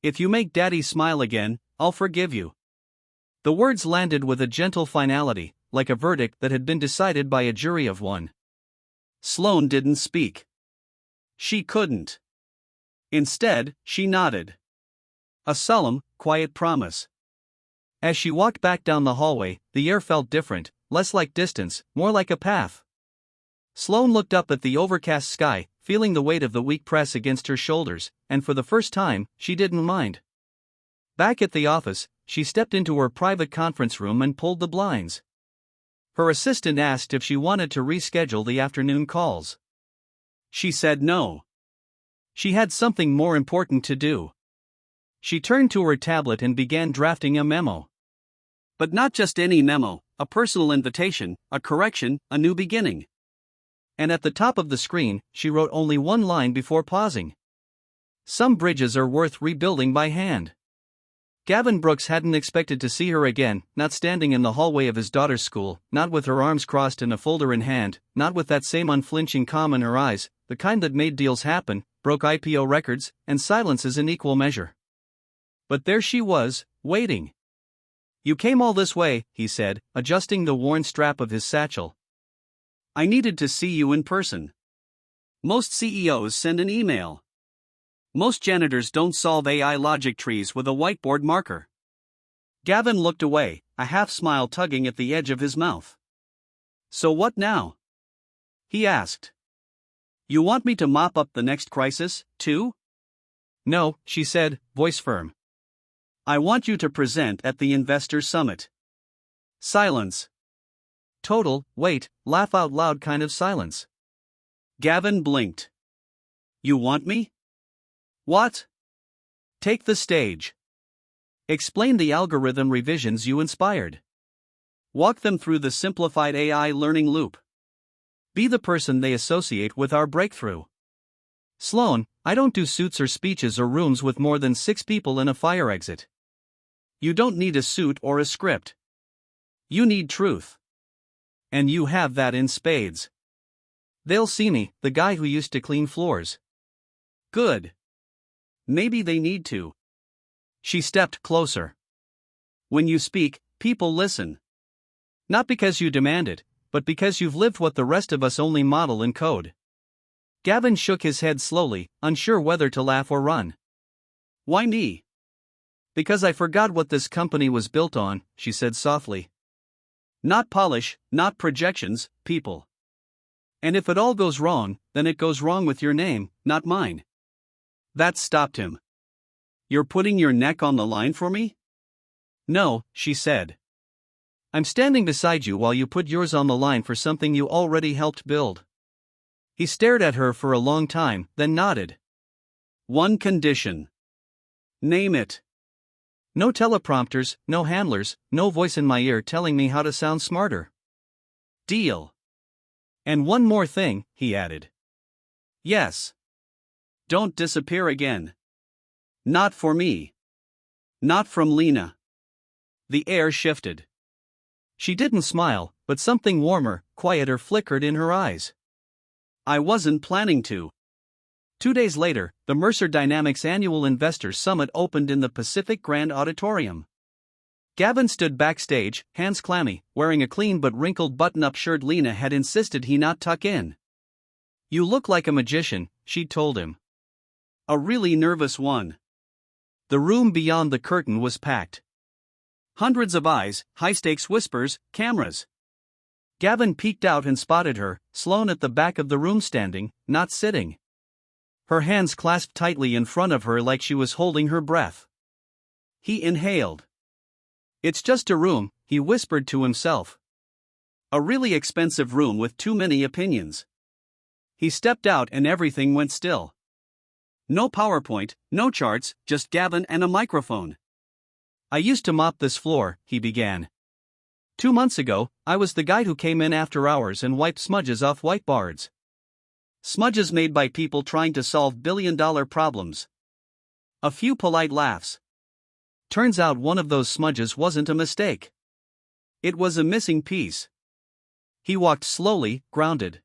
If you make Daddy smile again, I'll forgive you. The words landed with a gentle finality, like a verdict that had been decided by a jury of one. Sloan didn't speak. She couldn't. Instead, she nodded. A solemn, quiet promise. As she walked back down the hallway, the air felt different, less like distance, more like a path. Sloan looked up at the overcast sky, feeling the weight of the weak press against her shoulders, and for the first time, she didn't mind. Back at the office, she stepped into her private conference room and pulled the blinds. Her assistant asked if she wanted to reschedule the afternoon calls. She said no. She had something more important to do. She turned to her tablet and began drafting a memo. But not just any memo, a personal invitation, a correction, a new beginning. And at the top of the screen, she wrote only one line before pausing. Some bridges are worth rebuilding by hand. Gavin Brooks hadn't expected to see her again, not standing in the hallway of his daughter's school, not with her arms crossed and a folder in hand, not with that same unflinching calm in her eyes, the kind that made deals happen, broke IPO records, and silences in equal measure. But there she was, waiting. You came all this way, he said, adjusting the worn strap of his satchel. I needed to see you in person. Most CEOs send an email. Most janitors don't solve AI logic trees with a whiteboard marker. Gavin looked away, a half-smile tugging at the edge of his mouth. So what now? He asked. You want me to mop up the next crisis, too? No, she said, voice firm. I want you to present at the Investor Summit. Silence. Total, wait, laugh out loud kind of silence. Gavin blinked. You want me? What? Take the stage. Explain the algorithm revisions you inspired. Walk them through the simplified AI learning loop. Be the person they associate with our breakthrough. Sloan, I don't do suits or speeches or rooms with more than 6 people in a fire exit. You don't need a suit or a script. You need truth. And you have that in spades. They'll see me, the guy who used to clean floors. Good. Maybe they need to. She stepped closer. When you speak, people listen. Not because you demand it, but because you've lived what the rest of us only model in code. Gavin shook his head slowly, unsure whether to laugh or run. Why me? Because I forgot what this company was built on, she said softly. Not polish, not projections, people. And if it all goes wrong, then it goes wrong with your name, not mine. That stopped him. You're putting your neck on the line for me? No, she said. I'm standing beside you while you put yours on the line for something you already helped build. He stared at her for a long time, then nodded. One condition. Name it. No teleprompters, no handlers, no voice in my ear telling me how to sound smarter. Deal. And one more thing, he added. Yes. Don't disappear again. Not for me. Not from Lena. The air shifted. She didn't smile, but something warmer, quieter flickered in her eyes. I wasn't planning to. 2 days later, the Mercer Dynamics Annual Investors Summit opened in the Pacific Grand Auditorium. Gavin stood backstage, hands clammy, wearing a clean but wrinkled button-up shirt Lena had insisted he not tuck in. You look like a magician, she'd told him. A really nervous one. The room beyond the curtain was packed. Hundreds of eyes, high-stakes whispers, cameras. Gavin peeked out and spotted her, Sloan at the back of the room standing, not sitting. Her hands clasped tightly in front of her like she was holding her breath. He inhaled. It's just a room, he whispered to himself. A really expensive room with too many opinions. He stepped out and everything went still. No PowerPoint, no charts, just Gavin and a microphone. I used to mop this floor, he began. 2 months ago, I was the guy who came in after hours and wiped smudges off whiteboards. Smudges made by people trying to solve billion-dollar problems. A few polite laughs. Turns out one of those smudges wasn't a mistake. It was a missing piece. He walked slowly, grounded.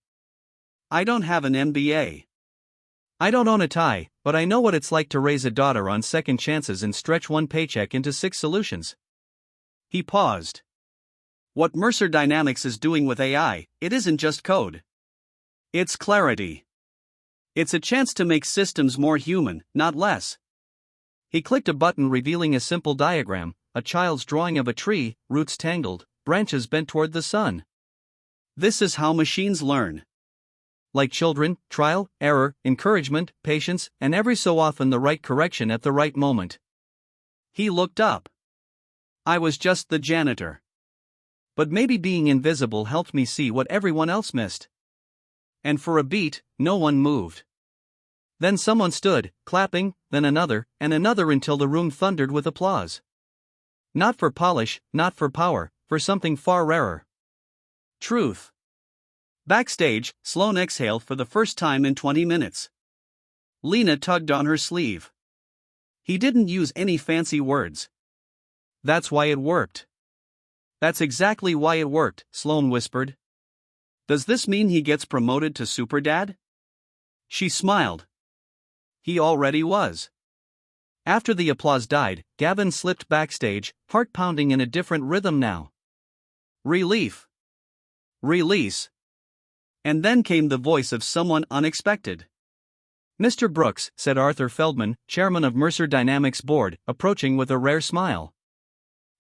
I don't have an MBA. I don't own a tie, but I know what it's like to raise a daughter on second chances and stretch one paycheck into 6 solutions. He paused. What Mercer Dynamics is doing with AI, it isn't just code. It's clarity. It's a chance to make systems more human, not less. He clicked a button revealing a simple diagram, a child's drawing of a tree, roots tangled, branches bent toward the sun. This is how machines learn. Like children, trial, error, encouragement, patience, and every so often the right correction at the right moment. He looked up. I was just the janitor. But maybe being invisible helped me see what everyone else missed. And for a beat, no one moved. Then someone stood, clapping, then another, and another until the room thundered with applause. Not for polish, not for power, for something far rarer. Truth. Backstage, Sloan exhaled for the first time in 20 minutes. Lena tugged on her sleeve. He didn't use any fancy words. That's why it worked. That's exactly why it worked, Sloan whispered. Does this mean he gets promoted to Superdad? She smiled. He already was. After the applause died, Gavin slipped backstage, heart pounding in a different rhythm now. Relief. Release. And then came the voice of someone unexpected. Mr. Brooks, said Arthur Feldman, chairman of Mercer Dynamics board, approaching with a rare smile.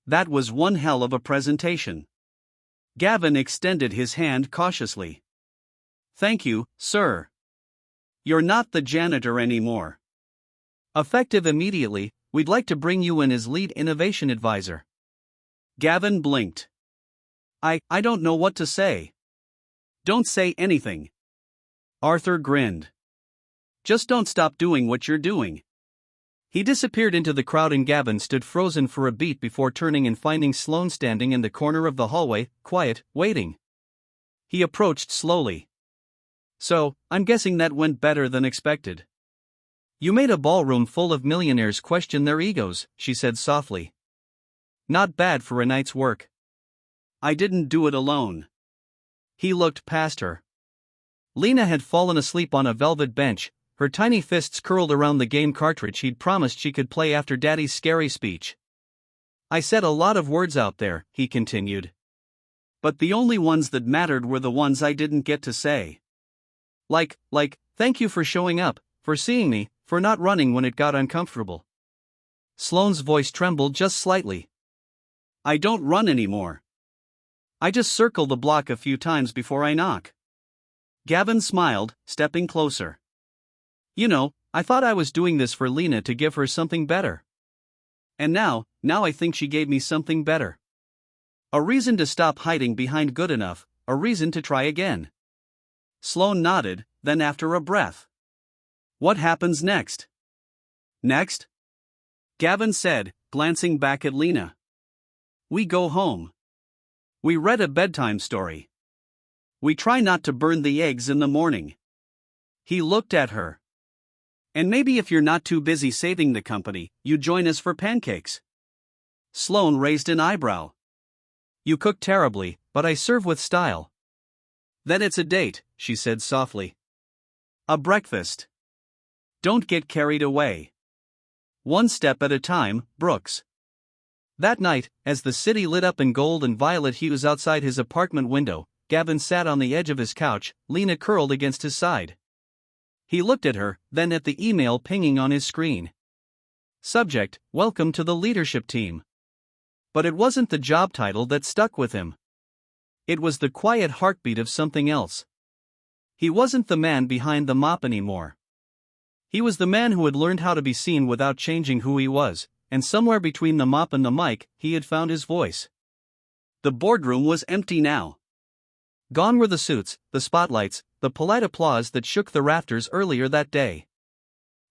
That was one hell of a presentation. Gavin extended his hand cautiously. Thank you, sir. You're not the janitor anymore. Effective immediately, we'd like to bring you in as lead innovation advisor. Gavin blinked. I don't know what to say. Don't say anything. Arthur grinned. Just don't stop doing what you're doing. He disappeared into the crowd and Gavin stood frozen for a beat before turning and finding Sloan standing in the corner of the hallway, quiet, waiting. He approached slowly. So, I'm guessing that went better than expected. You made a ballroom full of millionaires question their egos, she said softly. Not bad for a night's work. I didn't do it alone. He looked past her. Lena had fallen asleep on a velvet bench, her tiny fists curled around the game cartridge he'd promised she could play after Daddy's scary speech. I said a lot of words out there, he continued. But the only ones that mattered were the ones I didn't get to say. Like, thank you for showing up, for seeing me, for not running when it got uncomfortable. Sloane's voice trembled just slightly. I don't run anymore. I just circle the block a few times before I knock. Gavin smiled, stepping closer. You know, I thought I was doing this for Lena to give her something better. And now I think she gave me something better. A reason to stop hiding behind good enough, a reason to try again. Sloan nodded, then after a breath. What happens next? Next? Gavin said, glancing back at Lena. We go home. We read a bedtime story. We try not to burn the eggs in the morning. He looked at her. And maybe if you're not too busy saving the company, you join us for pancakes. Sloan raised an eyebrow. You cook terribly, but I serve with style. Then it's a date, she said softly. A breakfast. Don't get carried away. One step at a time, Brooks. That night, as the city lit up in gold and violet hues outside his apartment window, Gavin sat on the edge of his couch, Lena curled against his side. He looked at her, then at the email pinging on his screen. Subject: Welcome to the leadership team. But it wasn't the job title that stuck with him. It was the quiet heartbeat of something else. He wasn't the man behind the mop anymore. He was the man who had learned how to be seen without changing who he was, and somewhere between the mop and the mic, he had found his voice. The boardroom was empty now. Gone were the suits, the spotlights, the polite applause that shook the rafters earlier that day.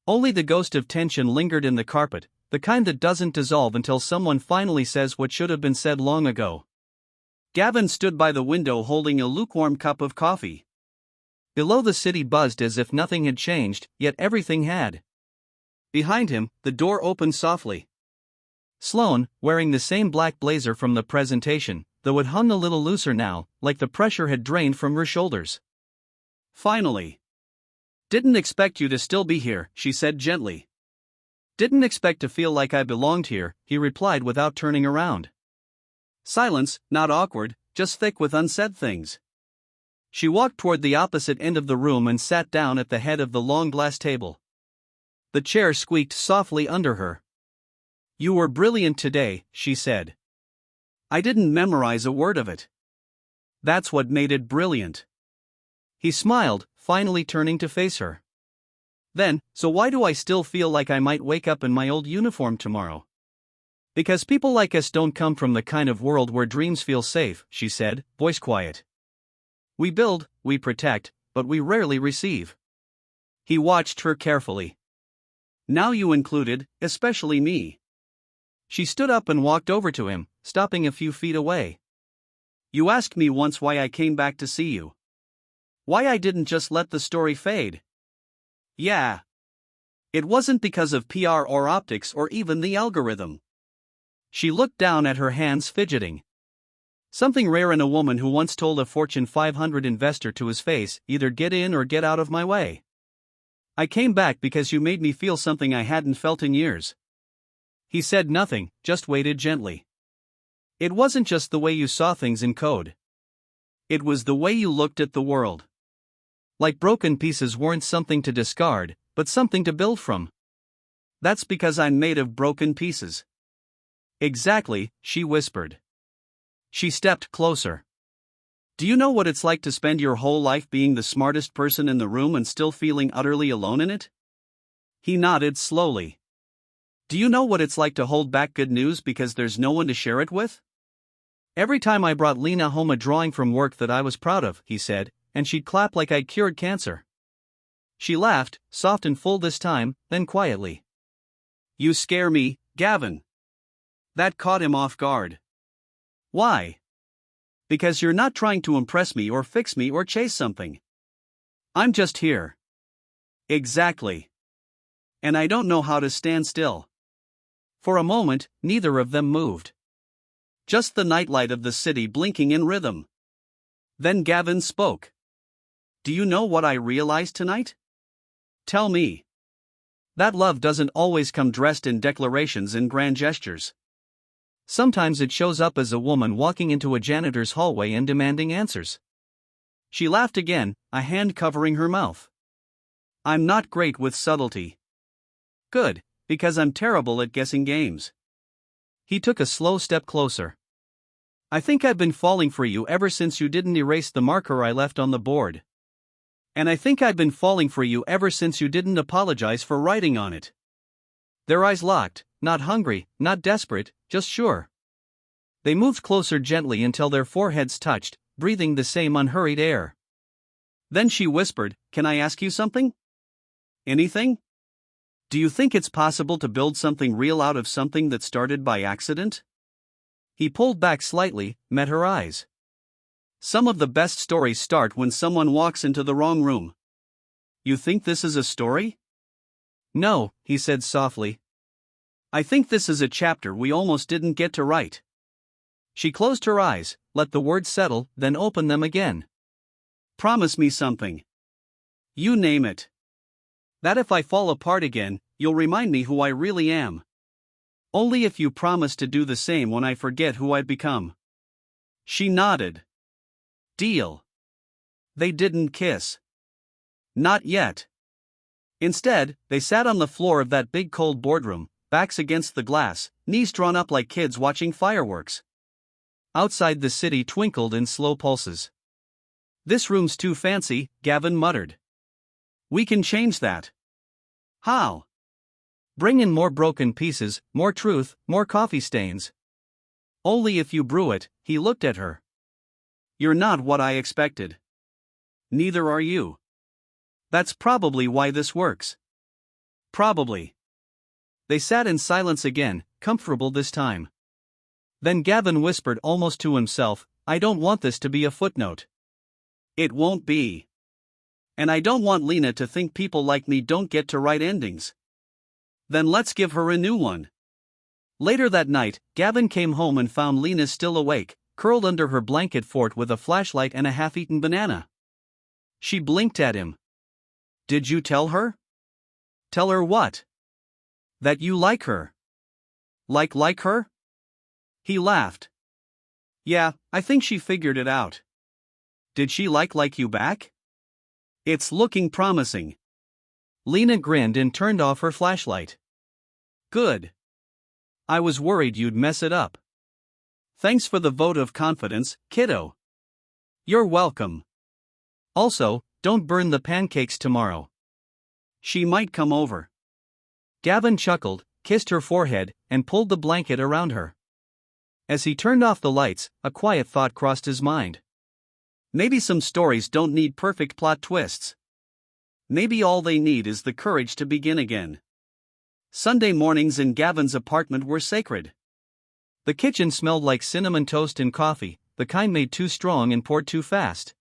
Only the ghost of tension lingered in the carpet, the kind that doesn't dissolve until someone finally says what should have been said long ago. Gavin stood by the window holding a lukewarm cup of coffee. Below, the city buzzed as if nothing had changed, yet everything had. Behind him, the door opened softly. Sloan, wearing the same black blazer from the presentation, though it hung a little looser now, like the pressure had drained from her shoulders. Finally. Didn't expect you to still be here, she said gently. Didn't expect to feel like I belonged here, he replied without turning around. Silence, not awkward, just thick with unsaid things. She walked toward the opposite end of the room and sat down at the head of the long glass table. The chair squeaked softly under her. You were brilliant today, she said. I didn't memorize a word of it. That's what made it brilliant. He smiled, finally turning to face her. Then, so why do I still feel like I might wake up in my old uniform tomorrow? Because people like us don't come from the kind of world where dreams feel safe, she said, voice quiet. We build, we protect, but we rarely receive. He watched her carefully. Now you included, especially me. She stood up and walked over to him, stopping a few feet away. You asked me once why I came back to see you. Why I didn't just let the story fade. Yeah. It wasn't because of PR or optics or even the algorithm. She looked down at her hands, fidgeting. Something rare in a woman who once told a Fortune 500 investor to his face, either get in or get out of my way. I came back because you made me feel something I hadn't felt in years. He said nothing, just waited gently. It wasn't just the way you saw things in code. It was the way you looked at the world. Like broken pieces weren't something to discard, but something to build from. That's because I'm made of broken pieces. Exactly, she whispered. She stepped closer. Do you know what it's like to spend your whole life being the smartest person in the room and still feeling utterly alone in it? He nodded slowly. Do you know what it's like to hold back good news because there's no one to share it with? Every time I brought Lena home a drawing from work that I was proud of, he said, and she'd clap like I'd cured cancer. She laughed, soft and full this time, then quietly. You scare me, Gavin. That caught him off guard. Why? Because you're not trying to impress me or fix me or chase something. I'm just here. Exactly. And I don't know how to stand still. For a moment, neither of them moved. Just the nightlight of the city blinking in rhythm. Then Gavin spoke. Do you know what I realized tonight? Tell me. That love doesn't always come dressed in declarations and grand gestures. Sometimes it shows up as a woman walking into a janitor's hallway and demanding answers. She laughed again, a hand covering her mouth. I'm not great with subtlety. Good, because I'm terrible at guessing games. He took a slow step closer. I think I've been falling for you ever since you didn't erase the marker I left on the board. And I think I've been falling for you ever since you didn't apologize for writing on it. Their eyes locked, not hungry, not desperate, just sure. They moved closer gently until their foreheads touched, breathing the same unhurried air. Then she whispered, Can I ask you something? Anything? Do you think it's possible to build something real out of something that started by accident? He pulled back slightly, met her eyes. Some of the best stories start when someone walks into the wrong room. You think this is a story? No, he said softly. I think this is a chapter we almost didn't get to write. She closed her eyes, let the words settle, then opened them again. Promise me something. You name it. That if I fall apart again, you'll remind me who I really am. Only if you promise to do the same when I forget who I've become. She nodded. Deal. They didn't kiss. Not yet. Instead, they sat on the floor of that big cold boardroom, backs against the glass, knees drawn up like kids watching fireworks. Outside the city twinkled in slow pulses. This room's too fancy, Gavin muttered. We can change that. How? Bring in more broken pieces, more truth, more coffee stains. Only if you brew it, he looked at her. You're not what I expected. Neither are you. That's probably why this works. Probably. They sat in silence again, comfortable this time. Then Gavin whispered almost to himself, I don't want this to be a footnote. It won't be. And I don't want Lena to think people like me don't get to write endings. Then let's give her a new one. Later that night, Gavin came home and found Lena still awake, curled under her blanket fort with a flashlight and a half-eaten banana. She blinked at him. Did you tell her? Tell her what? That you like her. Like her? He laughed. Yeah, I think she figured it out. Did she like you back? It's looking promising. Lena grinned and turned off her flashlight. Good. I was worried you'd mess it up. Thanks for the vote of confidence, kiddo. You're welcome. Also, don't burn the pancakes tomorrow. She might come over. Gavin chuckled, kissed her forehead, and pulled the blanket around her. As he turned off the lights, a quiet thought crossed his mind. Maybe some stories don't need perfect plot twists. Maybe all they need is the courage to begin again. Sunday mornings in Gavin's apartment were sacred. The kitchen smelled like cinnamon toast and coffee, the kind made too strong and poured too fast.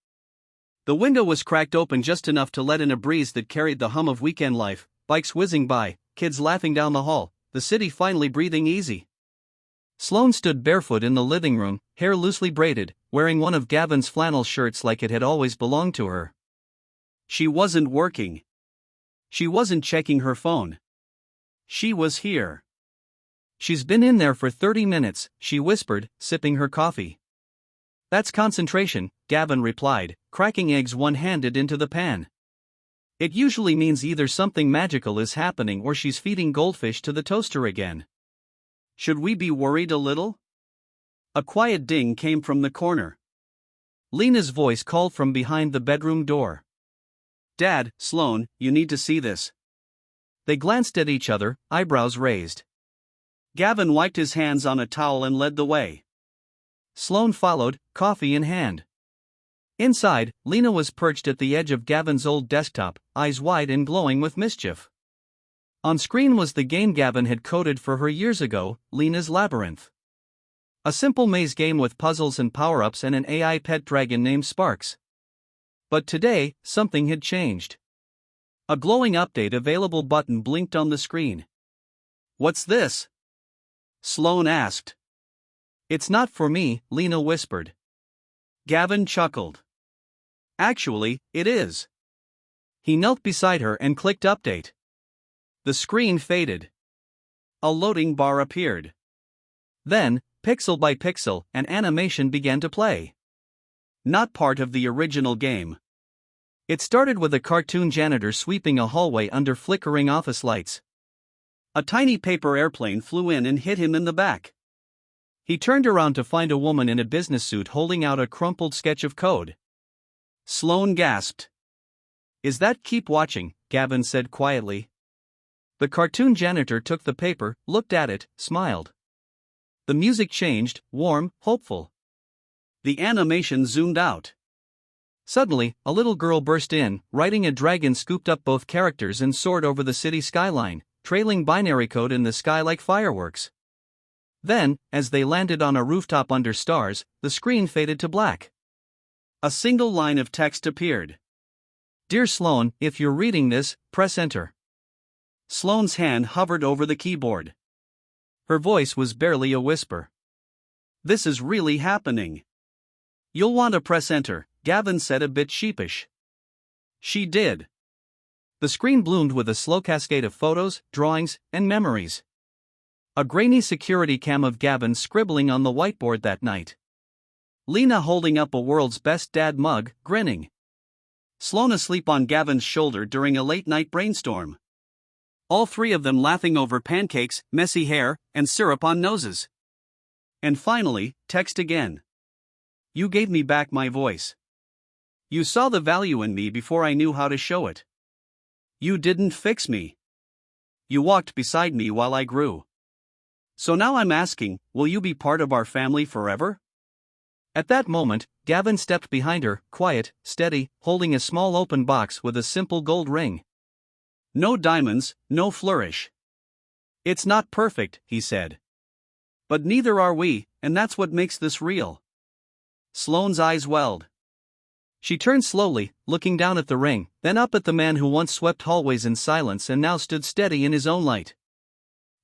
The window was cracked open just enough to let in a breeze that carried the hum of weekend life, bikes whizzing by, kids laughing down the hall, the city finally breathing easy. Sloan stood barefoot in the living room, hair loosely braided, wearing one of Gavin's flannel shirts like it had always belonged to her. She wasn't working. She wasn't checking her phone. She was here. She's been in there for 30 minutes, she whispered, sipping her coffee. That's concentration, Gavin replied, cracking eggs one-handed into the pan. It usually means either something magical is happening or she's feeding goldfish to the toaster again. Should we be worried a little? A quiet ding came from the corner. Lena's voice called from behind the bedroom door. Dad, Sloan, you need to see this. They glanced at each other, eyebrows raised. Gavin wiped his hands on a towel and led the way. Sloan followed, coffee in hand. Inside, Lena was perched at the edge of Gavin's old desktop, eyes wide and glowing with mischief. On screen was the game Gavin had coded for her years ago, Lena's Labyrinth. A simple maze game with puzzles and power-ups and an AI pet dragon named Sparks. But today, something had changed. A glowing update available button blinked on the screen. What's this? Sloan asked. It's not for me, Lena whispered. Gavin chuckled. Actually, it is. He knelt beside her and clicked update. The screen faded. A loading bar appeared. Then, pixel by pixel, an animation began to play. Not part of the original game. It started with a cartoon janitor sweeping a hallway under flickering office lights. A tiny paper airplane flew in and hit him in the back. He turned around to find a woman in a business suit holding out a crumpled sketch of code. Sloan gasped. Is that keep watching? Gavin said quietly. The cartoon janitor took the paper, looked at it, smiled. The music changed, warm, hopeful. The animation zoomed out. Suddenly, a little girl burst in, riding a dragon, scooped up both characters and soared over the city skyline, trailing binary code in the sky like fireworks. Then, as they landed on a rooftop under stars, the screen faded to black. A single line of text appeared. "Dear Sloan, if you're reading this, press enter." Sloan's hand hovered over the keyboard. Her voice was barely a whisper. "This is really happening." "You'll want to press enter," Gavin said, a bit sheepish. She did. The screen bloomed with a slow cascade of photos, drawings, and memories. A grainy security cam of Gavin scribbling on the whiteboard that night. Lena holding up a world's best dad mug, grinning. Sloan asleep on Gavin's shoulder during a late-night brainstorm. All three of them laughing over pancakes, messy hair, and syrup on noses. And finally, text again. "You gave me back my voice. You saw the value in me before I knew how to show it. You didn't fix me. You walked beside me while I grew. So now I'm asking, will you be part of our family forever?" At that moment, Gavin stepped behind her, quiet, steady, holding a small open box with a simple gold ring. "No diamonds, no flourish. It's not perfect," he said. "But neither are we, and that's what makes this real." Sloane's eyes welled. She turned slowly, looking down at the ring, then up at the man who once swept hallways in silence and now stood steady in his own light.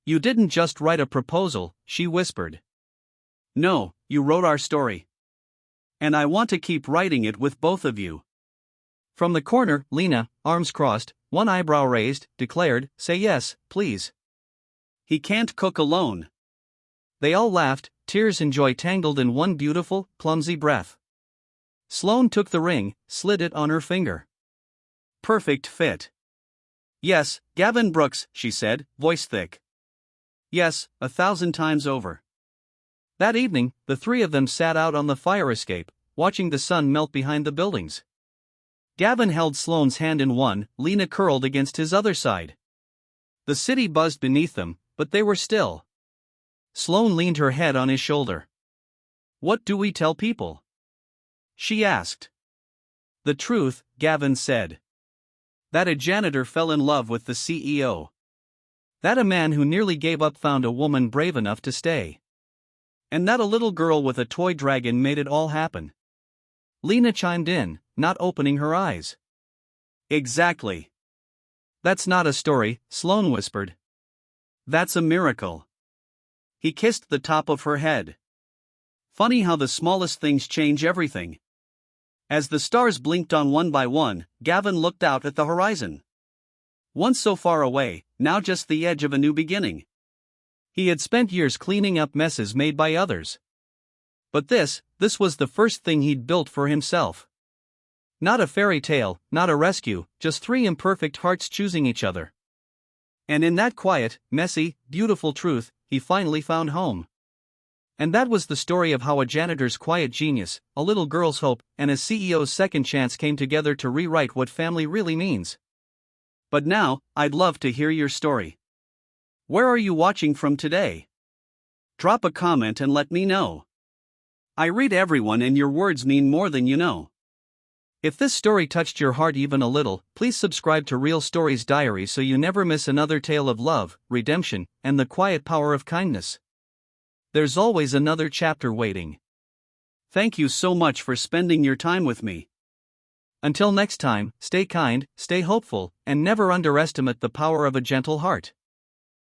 "You didn't just write a proposal," she whispered. "No, you wrote our story. And I want to keep writing it with both of you." From the corner, Lena, arms crossed, one eyebrow raised, declared, "Say yes, please." "He can't cook alone." They all laughed, tears and joy tangled in one beautiful, clumsy breath. Sloan took the ring, slid it on her finger. "Perfect fit." "Yes, Gavin Brooks," she said, voice thick. "Yes, 1,000 times over." That evening, the three of them sat out on the fire escape, watching the sun melt behind the buildings. Gavin held Sloane's hand in one, Lena curled against his other side. The city buzzed beneath them, but they were still. Sloan leaned her head on his shoulder. "What do we tell people?" she asked. "The truth," Gavin said. "That a janitor fell in love with the CEO. That a man who nearly gave up found a woman brave enough to stay. And that a little girl with a toy dragon made it all happen." Lena chimed in, not opening her eyes. "Exactly." "That's not a story," Sloan whispered. "That's a miracle." He kissed the top of her head. "Funny how the smallest things change everything." As the stars blinked on one by one, Gavin looked out at the horizon. Once so far away, now just the edge of a new beginning. He had spent years cleaning up messes made by others. But this was the first thing he'd built for himself. Not a fairy tale, not a rescue, just three imperfect hearts choosing each other. And in that quiet, messy, beautiful truth, he finally found home. And that was the story of how a janitor's quiet genius, a little girl's hope, and a CEO's second chance came together to rewrite what family really means. But now, I'd love to hear your story. Where are you watching from today? Drop a comment and let me know. I read everyone and your words mean more than you know. If this story touched your heart even a little, please subscribe to Real Stories Diary so you never miss another tale of love, redemption, and the quiet power of kindness. There's always another chapter waiting. Thank you so much for spending your time with me. Until next time, stay kind, stay hopeful, and never underestimate the power of a gentle heart.